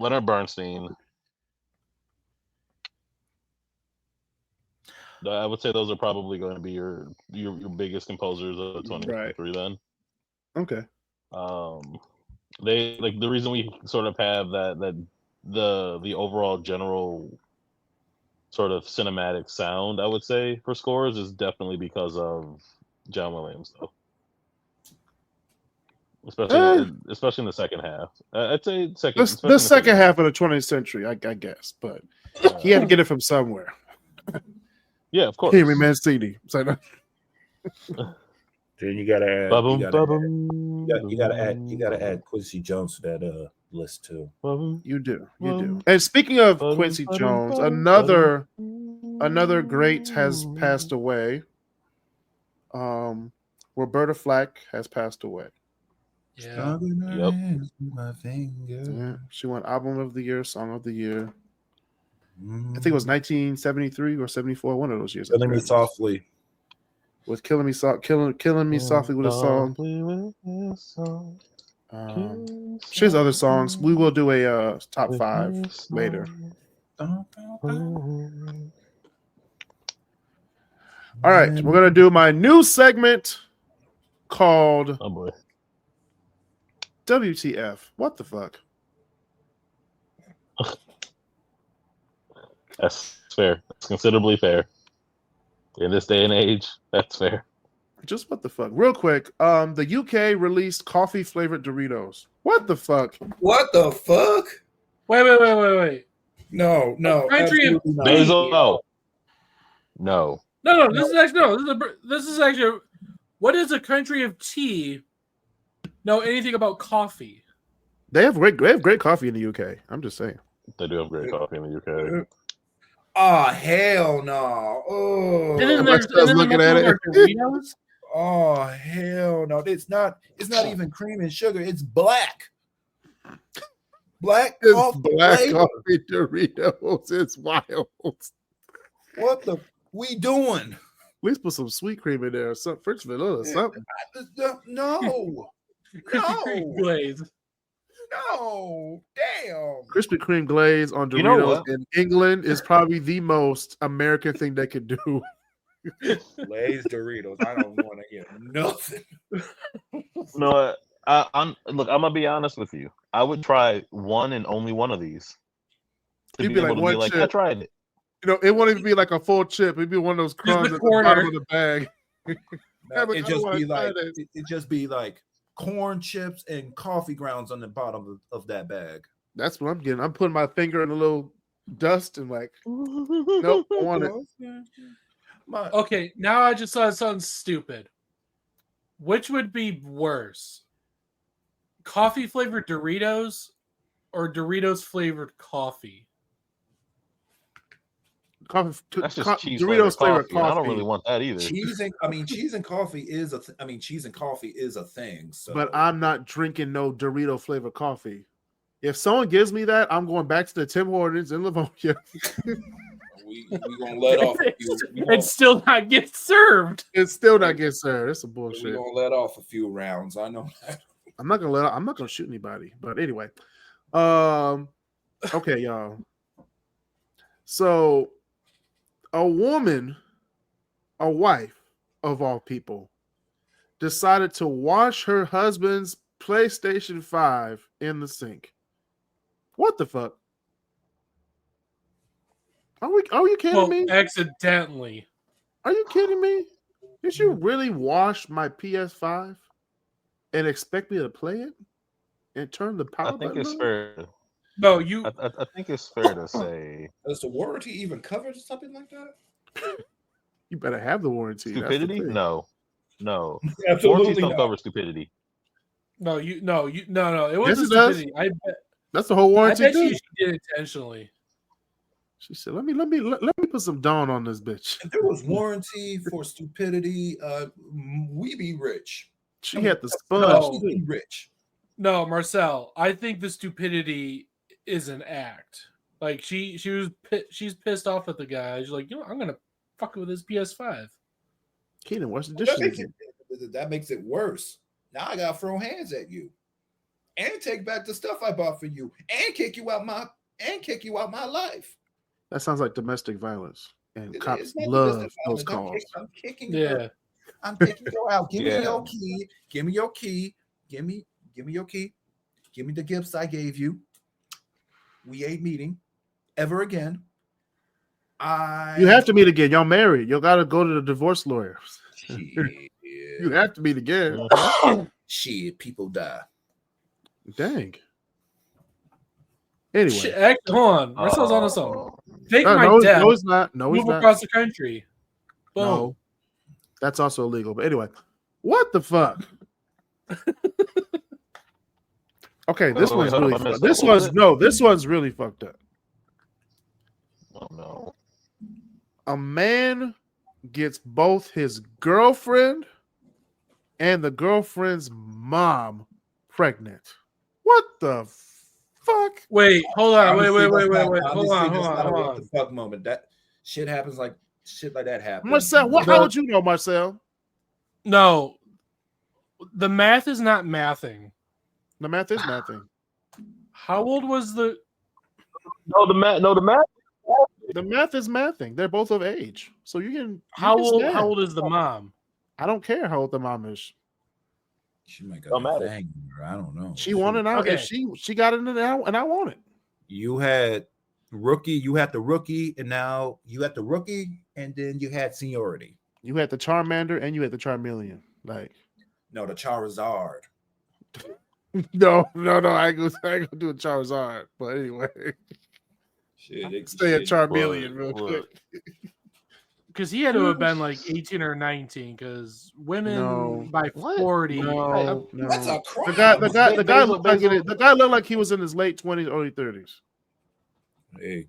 Leonard Bernstein. I would say those are probably going to be your biggest composers of 2023 then. Okay. They like the reason we sort of have that the overall general sort of cinematic sound, I would say, for scores is definitely because of John Williams, though. Especially in the second half. I'd say the second half of the 20th century, I guess, but he had to get it from somewhere. Yeah, of course. Henry Mancini. Then you gotta add Quincy Jones to that list too. You do. And speaking of Quincy Jones, another great has passed away. Roberta Flack has passed away. Yeah. Yeah. She won Album of the Year, Song of the Year. I think it was 1973 or 74, one of those years. Killing Me Softly. With Killing Me Softly with a song. She has other songs. We will do a top 5 later. All right, we're gonna do my new segment called WTF. What the fuck? That's fair. That's considerably fair. In this day and age, that's fair. Just what the fuck? Real quick, the UK released coffee flavored Doritos. What the fuck? What the fuck? Wait. No. Country of Basil, no. No. This is actually. What is a country of tea? Know anything about coffee? They have great coffee in the UK. I'm just saying. They do have great coffee in the UK. Oh hell no! Oh, looking at it. Doritos? Oh hell no! It's not even cream and sugar. It's black. Black coffee Doritos. It's wild. What the we doing? At least put some sweet cream in there or something. French vanilla or something. No. Krispy Kreme glaze. No, damn. Krispy Kreme glaze on Doritos in England is probably the most American thing they could do. Glazed Doritos. I don't want to get nothing. No, I'm gonna be honest with you. I would try one and only one of these. You'd be like, one chip. I tried it. It won't even be like a full chip. It'd be one of those crumbs at the bottom of the bag. It just be like corn chips and coffee grounds on the bottom of that bag. That's what I'm getting. I'm putting my finger in a little dust and like, nope, I want it. Okay, now I just saw something stupid. Which would be worse? Coffee flavored Doritos or Doritos flavored coffee? That's just cheese Doritos flavored coffee. I don't coffee. really want that either. Cheese and coffee is a thing. So, But I'm not drinking no Dorito flavored coffee. If someone gives me that, I'm going back to the Tim Hortons in Livonia. we gonna let off. It's still not get served. It's still not getting served. That's some bullshit. We're gonna let off a few rounds. I know that. I'm not gonna shoot anybody. But anyway, okay, y'all. So, a woman, a wife of all people, decided to wash her husband's PlayStation 5 in the sink. What the fuck? Are you kidding me? Accidentally. Are you kidding me? Did you really wash my PS5 and expect me to play it and turn the power I think button it's on? fair. No, you. I think it's fair to say Does the warranty even cover something like that? You better have the warranty. stupidity. No. Absolutely Warranties don't not. cover stupidity. No. It wasn't Yes, it does. stupidity. That's the whole I warranty. bet too. she did it intentionally. She said, "Let me put some Dawn on this bitch." If there was warranty for stupidity, we be rich. She had the No. sponge. We too. be rich. No, Marcel. I think the stupidity is an act. Like she's pissed off at the guy. She's like, I'm gonna fuck with his PS5. Keenan, what's the That dishes? makes it worse. Now I gotta throw hands at you, and take back the stuff I bought for you, and kick you out my life. That sounds like domestic violence, and It's cops not love domestic those violence. calls. I'm kicking. Yeah. I'm kicking you out. Give me Yeah. your key. Give me your key. Give me your key. Give me the gifts I gave you. We ain't meeting ever again. You have to meet again. Y'all married. You gotta go to the divorce lawyer. You have to meet again. Shit, people die. Dang. Anyway, Shit, hold on. Marcel's on something. Take my no, death. no, he's not. No, he's Move not. across the country. Boom. No, that's also illegal. But anyway, what the fuck? Okay, this Wait, one's hold really. on, I missed This that. one's no. This one's really fucked up. Oh no. A man gets both his girlfriend and the girlfriend's mom pregnant. What the fuck? Wait, hold on. Wait. Honestly, Hold that's not a on. what the fuck moment. That shit happens like that happens. Marcel, how would you know, Marcel? No, the math is not mathing. The math is mathing. How old was the? No, the math. The math is mathing. They're both of age, so you can. How can old? stand. How old is the mom? I don't care how old the mom is. She might Don't got a matter. thing. I don't know. She wanted out. Okay. She got it now, and I want it. You had rookie. You had the rookie, and now you had the rookie, and then you had seniority. You had the Charmander and you had the Charmeleon. Like, No, the Charizard. no, I ain't gonna do a Charizard. But anyway, Shit, stay at Charmeleon real quick. Because he had to have been like 18 or 19. Because women No. by What? 40. No. That's a crime. The guy looked like he was in his late 20s, early 30s. Hey,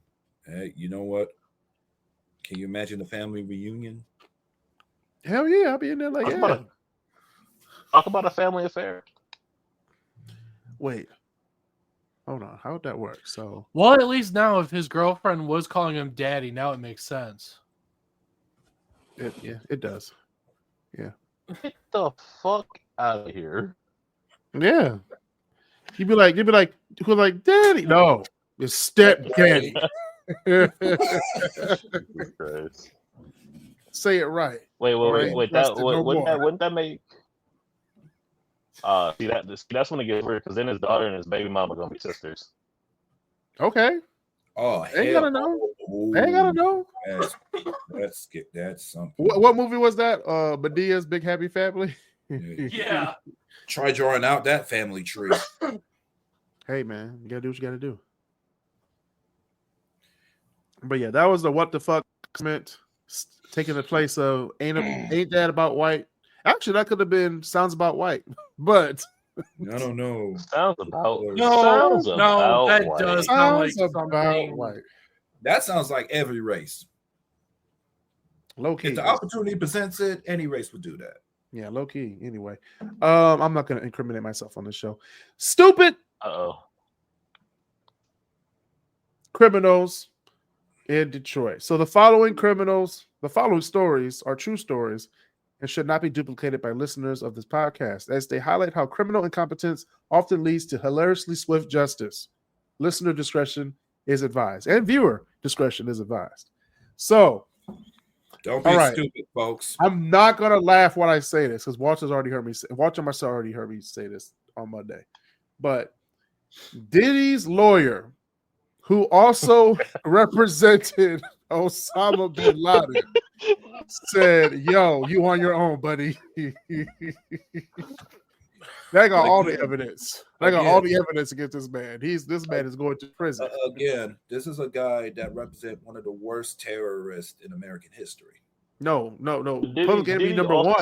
you know what? Can you imagine the family reunion? Hell yeah, I'll be in there like, yeah. Talk about a family affair. Wait, hold on. How would that work? So, Well, at least now, if his girlfriend was calling him daddy, now it makes sense. it does. Get the fuck out of here. Yeah. You'd be like, daddy. No, it's step daddy. Christ. Say it right. Wait. Trust it no more. Wouldn't that make? That's when it gets weird because then his daughter and his baby mama gonna be sisters. Okay. Oh, They ain't gotta know. They ain't gotta know. That's something. What movie was that? Medea's Big Happy Family. Yeah. Try drawing out that family tree. Hey, man, you gotta do what you gotta do. But yeah, that was the what the fuck comment taking the place of ain't that about white? Actually, that could have been sounds about white, but I don't know. Sounds about that white. does sound like sounds about something. white. That sounds like every race. Low key. If the opportunity presents it, any race would do that. Yeah, low key. Anyway, I'm not gonna incriminate myself on this show. Stupid criminals in Detroit. So the following stories are true stories and should not be duplicated by listeners of this podcast, as they highlight how criminal incompetence often leads to hilariously swift justice. Listener discretion is advised, and viewer discretion is advised. So, don't be stupid, folks. I'm not gonna laugh when I say this because Walter myself already heard me say this on Monday. But Diddy's lawyer, who also represented Osama bin Laden, said, "Yo, you on your own, buddy." They got all the evidence. They got all the evidence against this man. This man is going to prison. Again, this is a guy that represents one of the worst terrorists in American history. No. Public enemy number one.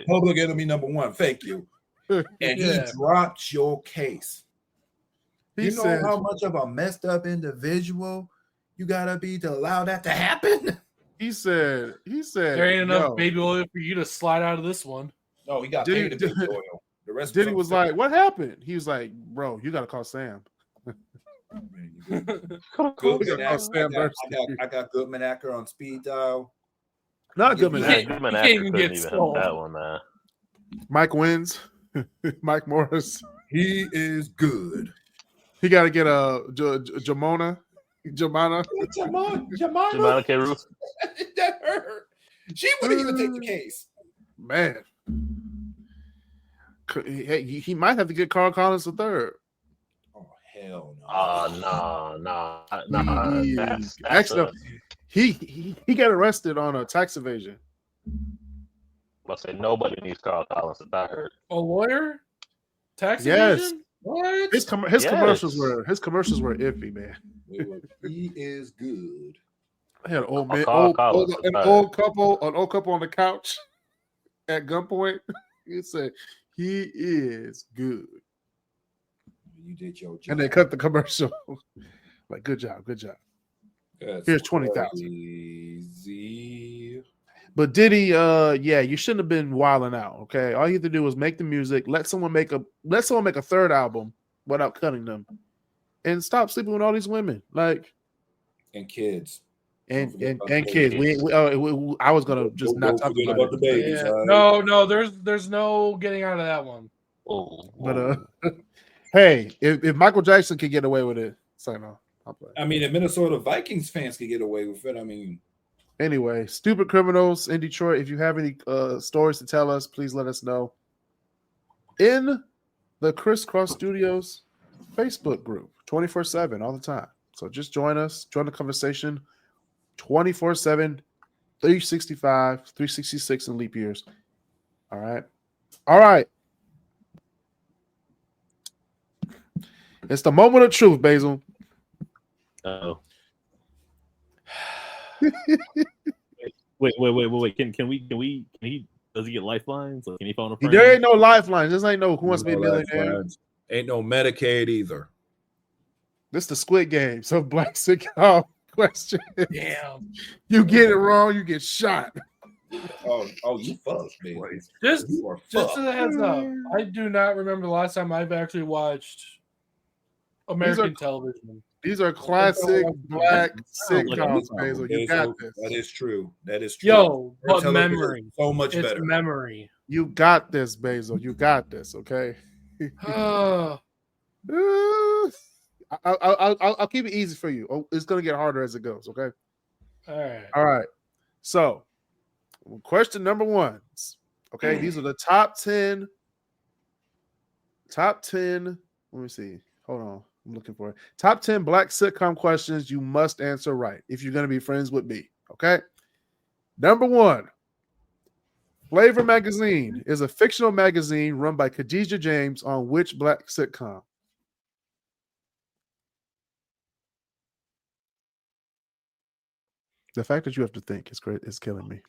Public enemy number one. Thank you. And he dropped your case. You know how much of a messed up individual you gotta be to allow that to happen? He said there ain't enough baby oil for you to slide out of this one. No, he got paid the baby oil. The rest Diddy was like, "What happened?" He was like, "Bro, you gotta call Sam." Goodman I got Goodman Acker on speed dial. Not Goodman Acker. Goodman Acker couldn't even help that one, man. Mike wins. Mike Morris. He is good. He got to get a Jamona K-Ruth. That hurt. She wouldn't even take the case. Man. He might have to get Carl Collins III. Oh, hell no. Actually, he got arrested on a tax evasion. I'll say nobody needs Carl Collins III. A lawyer? Tax yes. evasion? What? His commercials were iffy, man. He is good. I had an old couple on the couch at gunpoint. He said he is good. You did your job. And they cut the commercial. Like, good job. Here's 20,000. But Diddy, you shouldn't have been wilding out. Okay, all you have to do is make the music. Let someone make a third album without cutting them, and stop sleeping with all these women, and kids, and kids. I was gonna just not talk about the babies. Yeah. No, there's no getting out of that one. But hey, if Michael Jackson could get away with it, say no. I mean, if Minnesota Vikings fans could get away with it, I mean. Anyway, stupid criminals in Detroit. If you have any stories to tell us, please let us know in the KrisCross Studios Facebook group 24/7 all the time. So just join us, join the conversation 24/7, 365, 366 in leap years. All right. It's the moment of truth, Basil. Oh. Wait. Can he does he get lifelines? Like, can he phone a friend? There ain't no lifelines. This ain't no Who Wants to Be a Millionaire. Ain't no Medicaid either. This the Squid Game. So black sitcom question. Damn. You get it wrong, you get shot. Oh, you fucked, man. Just as a heads up, I do not remember the last time I've actually watched American television. These are classic black sitcoms, Basil. You got this. That is true. Yo, but memory. So much better. It's memory. You got this, Basil. You got this, okay? I'll keep it easy for you. Oh, it's going to get harder as it goes, okay? All right. So, question number 1. Okay, these are the top 10. Let me see. Hold on. I'm looking for it. Top 10 black sitcom questions you must answer right if you're going to be friends with me. Okay. Number 1. Flavor Magazine is a fictional magazine run by Khadijah James on which black sitcom? The fact that you have to think is great. Is killing me.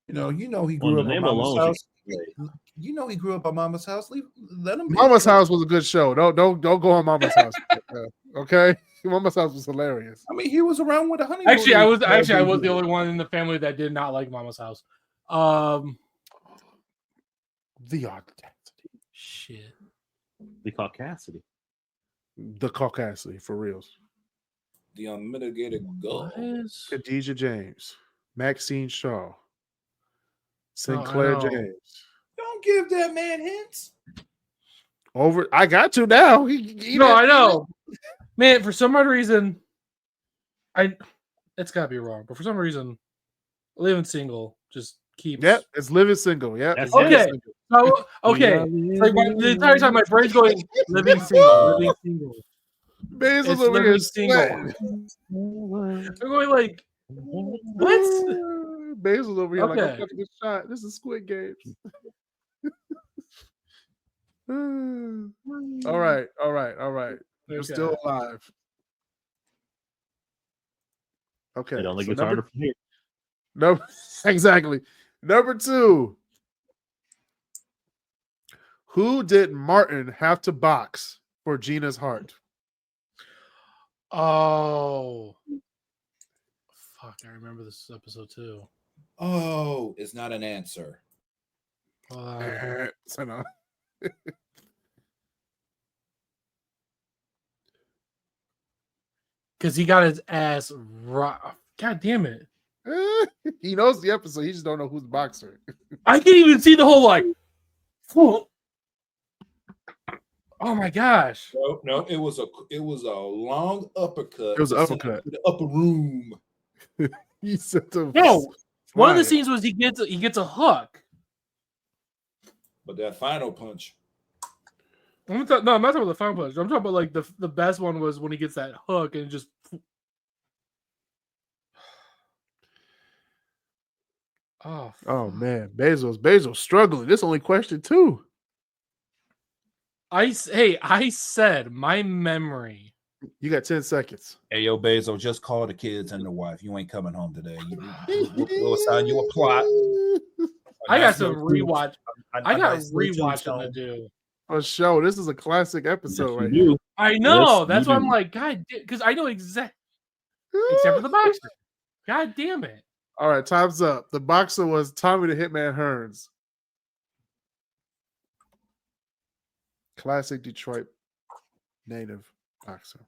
You know, he On grew the up at name Mama's alone, house. You know, he grew up at Mama's house. Let him. Be Mama's House was a good show. Don't go on Mama's House. Okay, Mama's House was hilarious. I mean, he was around with the honey. Actually, I was the only one in the family that did not like Mama's House. The audacity. Shit. the caucasity. The caucasity for reals. The unmitigated goal. Khadijah James, Maxine Shaw, Sinclair James. Don't give that man hints. I got to now. I know. Man, for some odd reason, it's gotta be wrong, but for some reason, living single just keeps. Yep, it's living single. Yep. That's Okay. So, okay. Like the entire time, my brain's going living single, living single. Basil's It's over here living single. sweating. I'm going like, what? Basil's over here like, I'm Okay. about to get shot. This is Squid Games. All right. You're Okay. still alive. Okay. It only so gets harder from here. No, exactly. Number 2. Who did Martin have to box for Gina's heart? Oh, fuck! I remember this episode too. Oh, it's not an answer. So no. Because he got his ass rocked. God damn it! He knows the episode. He just don't know who's the boxer. I can't even see the whole like. Oh my gosh! No, it was a long uppercut. It was an uppercut. To the upper room. He said to No, one of the fly. scenes was he gets a hook. But that final punch. I'm not talking about the final punch. I'm talking about like the best one was when he gets that hook and just. Oh man, Basil's struggling. This only question 2. I said my memory. You got 10 seconds. Hey, yo, Basil, just call the kids and the wife. You ain't coming home today. We'll assign you a plot. I got some rewatch. I got rewatching to do. For sure. This is a classic episode right You. I know. Yes, That's you why I'm do. like, God, because I know exactly. here. Except for the boxer. God damn it. All right, time's up. The boxer was Tommy the Hitman Hearns. Classic Detroit native boxer.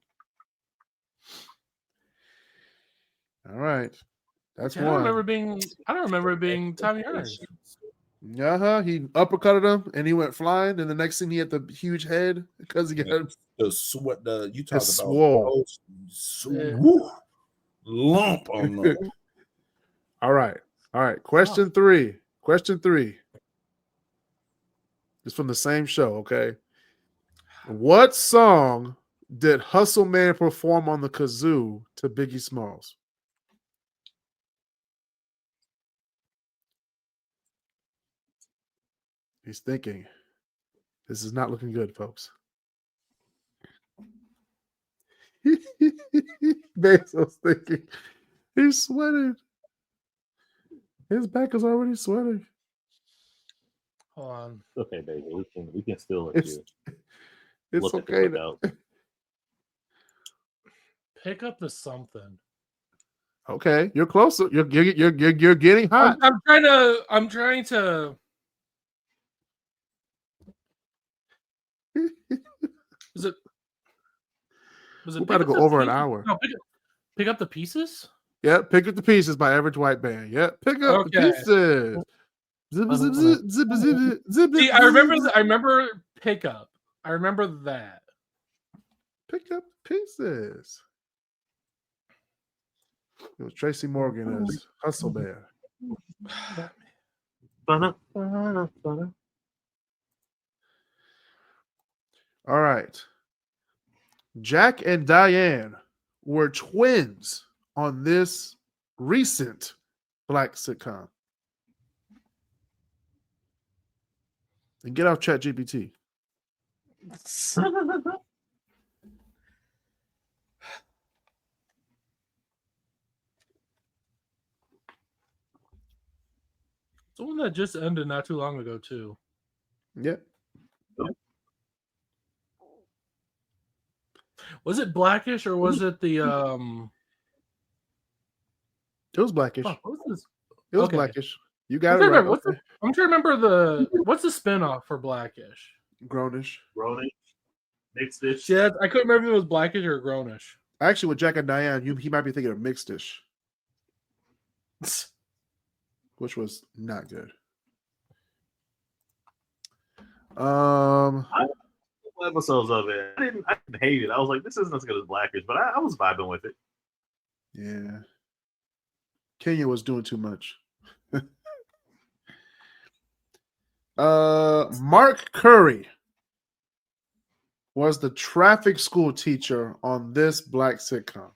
All right. That's I don't one. remember it being Tommy Hearns. He uppercutted him and he went flying. And the next thing he had the huge head because he got The sweat. You talk about swole. Lump on the. All right. Question 3. It's from the same show, okay? What song did Hustle Man perform on the kazoo to Biggie Smalls? He's thinking. This is not looking good, folks. Basil's thinking. He's sweating. His back is already sweating. Hold on. Okay, baby. We can still let It's, you it's look okay. at the lookout. Pick up the something. Okay, you're closer. You're getting hot. I'm trying to. Was it? We're about to go over an hour. No, pick up the pieces. Yep, Pick Up the Pieces by Average White Band. Yep, Pick Up the Pieces. Zip, zip, zip, zip, zip, zip, See, I remember pickup. I remember that. Pick Up the Pieces. It was Tracy Morgan as Hustle Bear. All right. Jack and Diane were twins on this recent black sitcom. And get off ChatGPT. It's the one that just ended not too long ago too. Yep. Was it Blackish or was it the It was Blackish. Fuck, what was this? It was Okay. Blackish. You got it right. I'm trying to remember what's the spinoff for Blackish? Grownish. Mixed dish. Yeah, I couldn't remember if it was Blackish or Grownish. Actually, with Jack and Diane, he might be thinking of Mixed Dish, which was not good. Episodes of it. I didn't hate it. I was like, this isn't as good as Blackish, but I was vibing with it. Yeah. Kenya was doing too much. Mark Curry was the traffic school teacher on this black sitcom.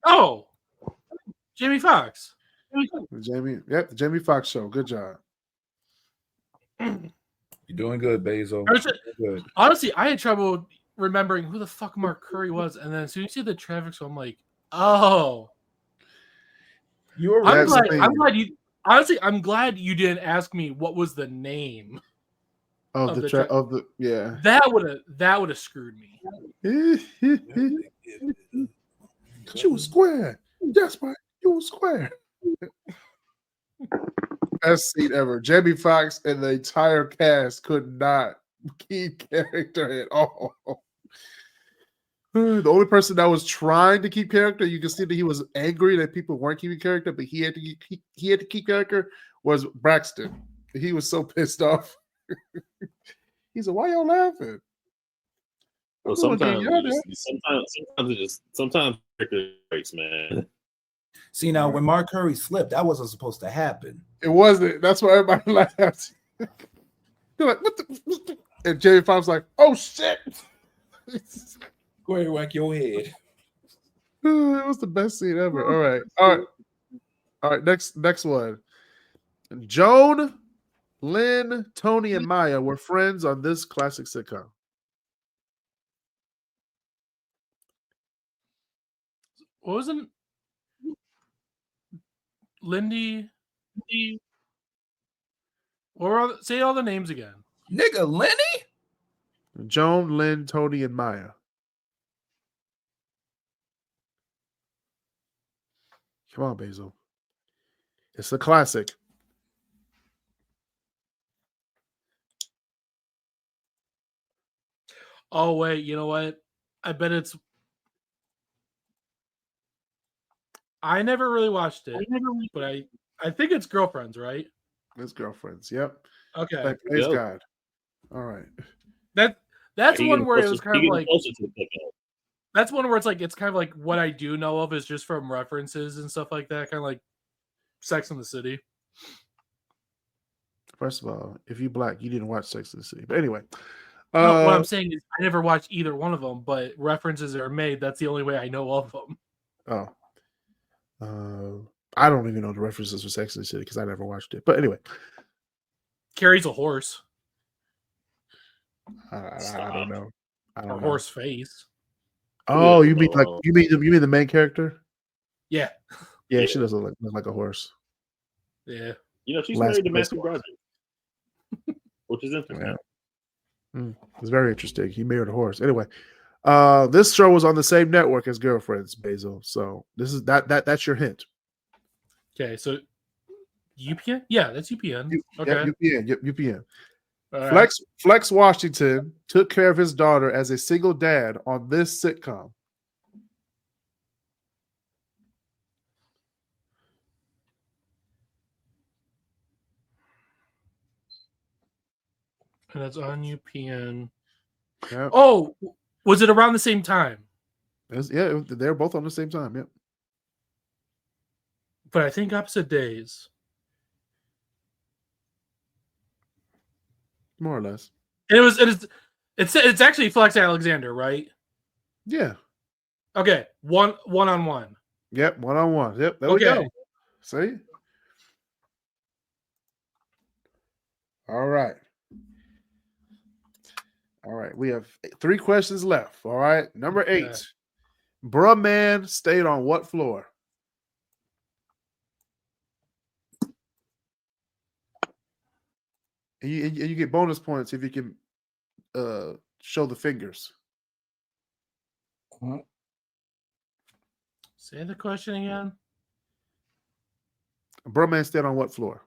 Oh, Jamie Foxx. The Jamie Foxx show. Good job. You're doing good, Basil. Good. Honestly, I had trouble remembering who the fuck Mark Curry was, and then as soon as you see the traffic show, I'm like, oh. I'm glad you didn't ask me what was the name of the yeah. That would have screwed me. You was square. That's right. You was square. Best scene ever. Jamie Foxx and the entire cast could not keep character at all. The only person that was trying to keep character, you can see that he was angry that people weren't keeping character, but he had to keep character, was Braxton. He was so pissed off. He said, "Why y'all laughing?" Well, sometimes character breaks, man. See, now when Mark Curry slipped, that wasn't supposed to happen. It wasn't. That's why everybody laughed. They're like, "What the?" And Jamie Foxx was like, "Oh shit!" Go ahead, whack your head. It was the best scene ever. All right. Next one. Joan, Lynn, Tony, and Maya were friends on this classic sitcom. What was it? Lindy. Say all the names again. Nigga, Lenny? Joan, Lynn, Tony, and Maya. Come on, Basil. It's a classic. Oh, wait. You know what? I bet it's... I never really watched it, but I think it's Girlfriends, right? It's Girlfriends. Yep. Okay. Praise God. All right. That's one where it was kind of like... That's one where it's kind of like what I do know of is just from references and stuff like that, kind of like Sex and the City. First of all, if you black, you didn't watch Sex and the City. But anyway. No, what I'm saying is I never watched either one of them, but references are made. That's the only way I know of them. I don't even know the references for Sex and the City because I never watched it. But anyway. Carries a horse. I don't know. Horse face. Oh, you mean the main character? Yeah. Yeah, she doesn't look like a horse. Yeah. You know, she's married to Matthew Broderick, which is interesting. Yeah. It's very interesting. He married a horse. Anyway, this show was on the same network as Girlfriends, Basil. So this is that's your hint. Okay, so UPN? Yeah, that's UPN. Okay. UPN. Right. Flex Washington took care of his daughter as a single dad on this sitcom. And that's on UPN. Yep. Oh, was it around the same time? Yeah, they're both on the same time. Yep. But I think opposite days. More or less. It's actually Flex Alexander, right? Yeah. Okay. One-on-one. Yep, one-on-one. Yep, there we go. See? All right. We have 3 questions left. All right. Number 8. Bruh man stayed on what floor? And you get bonus points if you can show the fingers. Say the question again. Bruh man stayed on what floor?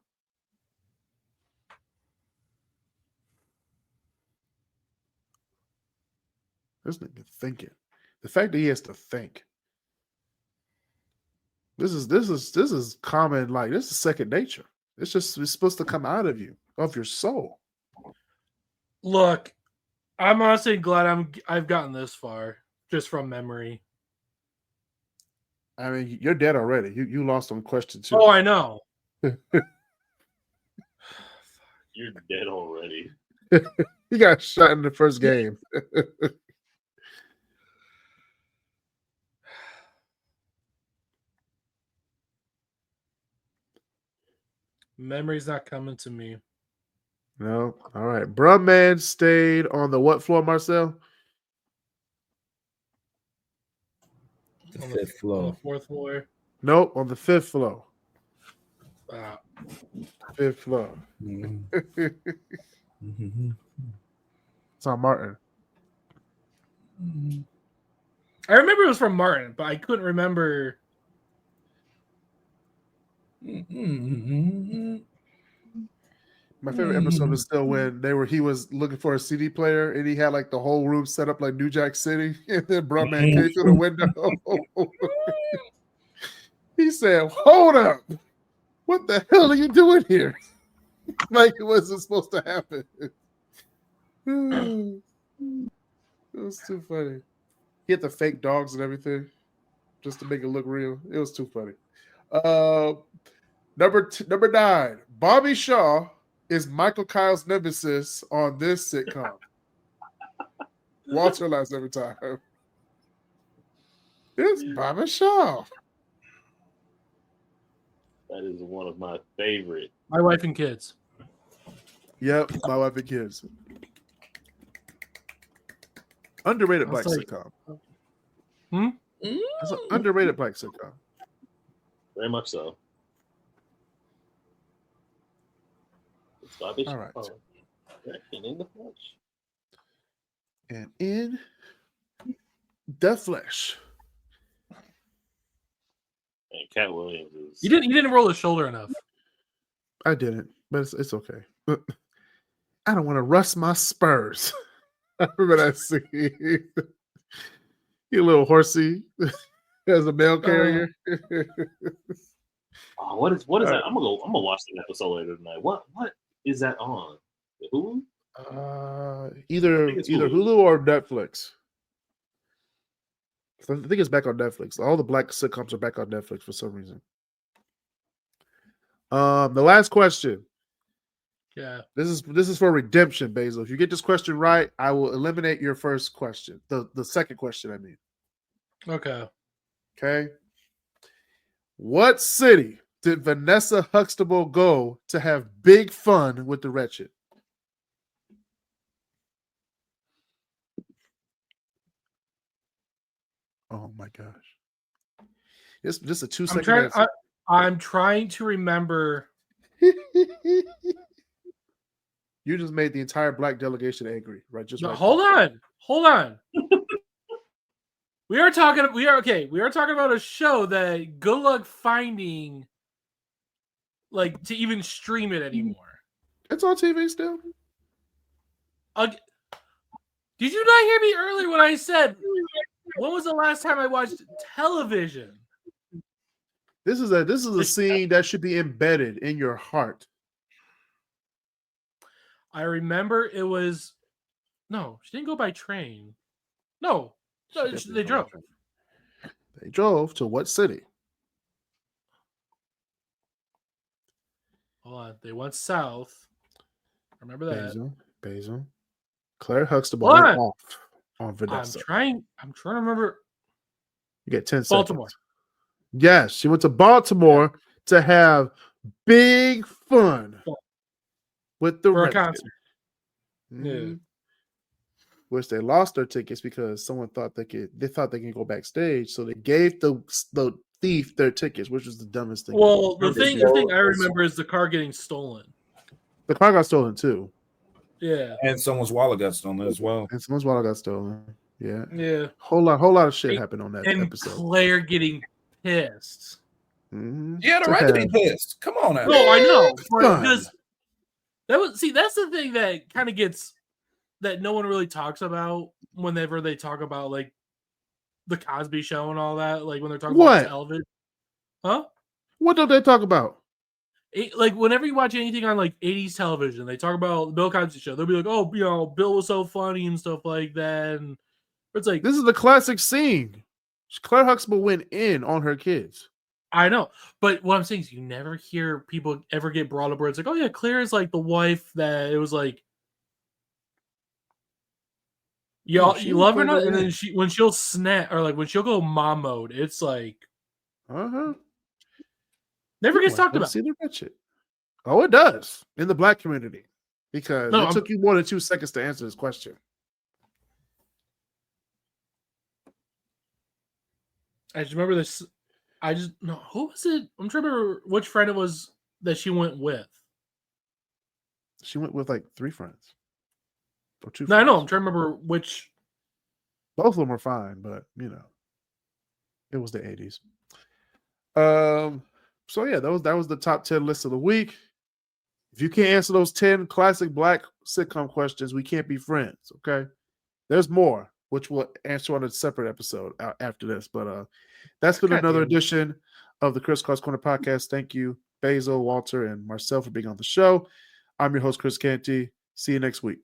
This nigga thinking. The fact that he has to think. This is common. Like, this is second nature. It's supposed to come out of you, of your soul. Look, I'm honestly glad I've gotten this far just from memory. I mean, you're dead already. You lost on question 2. Oh, I know. You're dead already. He got shot in the first game. Memory's not coming to me. No. All right. Bruh man stayed on the what floor, Marcel? The On fifth On floor. the 4th floor. Nope, on the 5th floor. Wow. 5th floor. Mm-hmm. It's on Martin. I remember it was from Martin, but I couldn't remember. My favorite episode is still when he was looking for a CD player and he had like the whole room set up like New Jack City, and then Bruh man came through the window. He said, "Hold up, what the hell are you doing here?" Like it wasn't supposed to happen. It was too funny. He had the fake dogs and everything just to make it look real. It was too funny. Number 9, Bobby Shaw is Michael Kyle's nemesis on this sitcom. Walter laughs every time. It's Bobby Shaw. That is one of my favorite. My wife and kids. Yep, My Wife and Kids. Underrated black sitcom. That's an underrated black sitcom. Very much so. It's Bobby All right. And in the flesh. And in the flesh. And Cat Williams is. You didn't roll his shoulder enough. I didn't, but it's okay. I don't want to rust my spurs. I remember that scene. You little horsey as a mail carrier. Oh, what is that? I'm gonna watch the episode later tonight. What is that on? The Hulu? Either Hulu or Netflix. I think it's back on Netflix. All the black sitcoms are back on Netflix for some reason. The last question. Yeah. This is for redemption, Basil. If you get this question right, I will eliminate your first question. The second question, I mean. Okay. Okay. What city did Vanessa Huxtable go to have big fun with the wretched? Oh my gosh. This is a 2-second answer. I'm trying to remember. You just made the entire black delegation angry, right? Hold on. We are talking about a show that good luck finding, like, to even stream it anymore. It's on TV still. Did you not hear me earlier when I said, when was the last time I watched television? This is a scene that should be embedded in your heart. I remember it was she didn't go by train. No, they drove. They drove to what city? Hold on, they went south. Remember that. Basil. Claire Huxtable went off on Vanessa. I'm trying to remember. You get 10 seconds. Baltimore. Yes, she went to Baltimore to have big fun with the for a wretched. concert. Mm-hmm. which they lost their tickets because someone thought they could go backstage, so they gave the thief their tickets, which was the dumbest thing. Well, the thing I remember is the car getting stolen. The car got stolen too. Yeah, and someone's wallet got stolen as well. And someone's wallet got stolen. Yeah, yeah. Whole lot of shit happened on that episode. Claire getting pissed. Mm-hmm. Yeah, the right to be pissed. Come on now. No, I know. Because that's the thing that kind of gets that no one really talks about whenever they talk about like the Cosby Show and all that. Like when they're talking about television. Huh? What don't they talk about? Like whenever you watch anything on like 80s television, they talk about the Bill Cosby Show. They'll be like, "Oh, you know, Bill was so funny and stuff like that." And it's like this is the classic scene. Claire Huxtable went in on her kids. I know, but what I'm saying is, you never hear people ever get brought up where it's like, "Oh yeah, Claire is like the wife that it was like." You love her not, and then when she'll snap or like when she'll go mom mode, it's like, never gets talked about. See the shit. Oh, it does in the black community because it took you more than 2 seconds to answer this question. I just remember this. Who was it? I'm trying to remember which friend it was that she went with. She went with like 3 friends. Or 2 No, friends. I know. I'm trying to remember which. Both of them were fine, but you know, it was the 80s. So yeah, that was the top 10 list of the week. If you can't answer those 10 classic black sitcom questions, we can't be friends. Okay, there's more, which we'll answer on a separate episode after this. But that's been another edition of the KrisCross Corner podcast. Thank you, Basil, Walter, and Marcel for being on the show. I'm your host, Kris Canty. See you next week.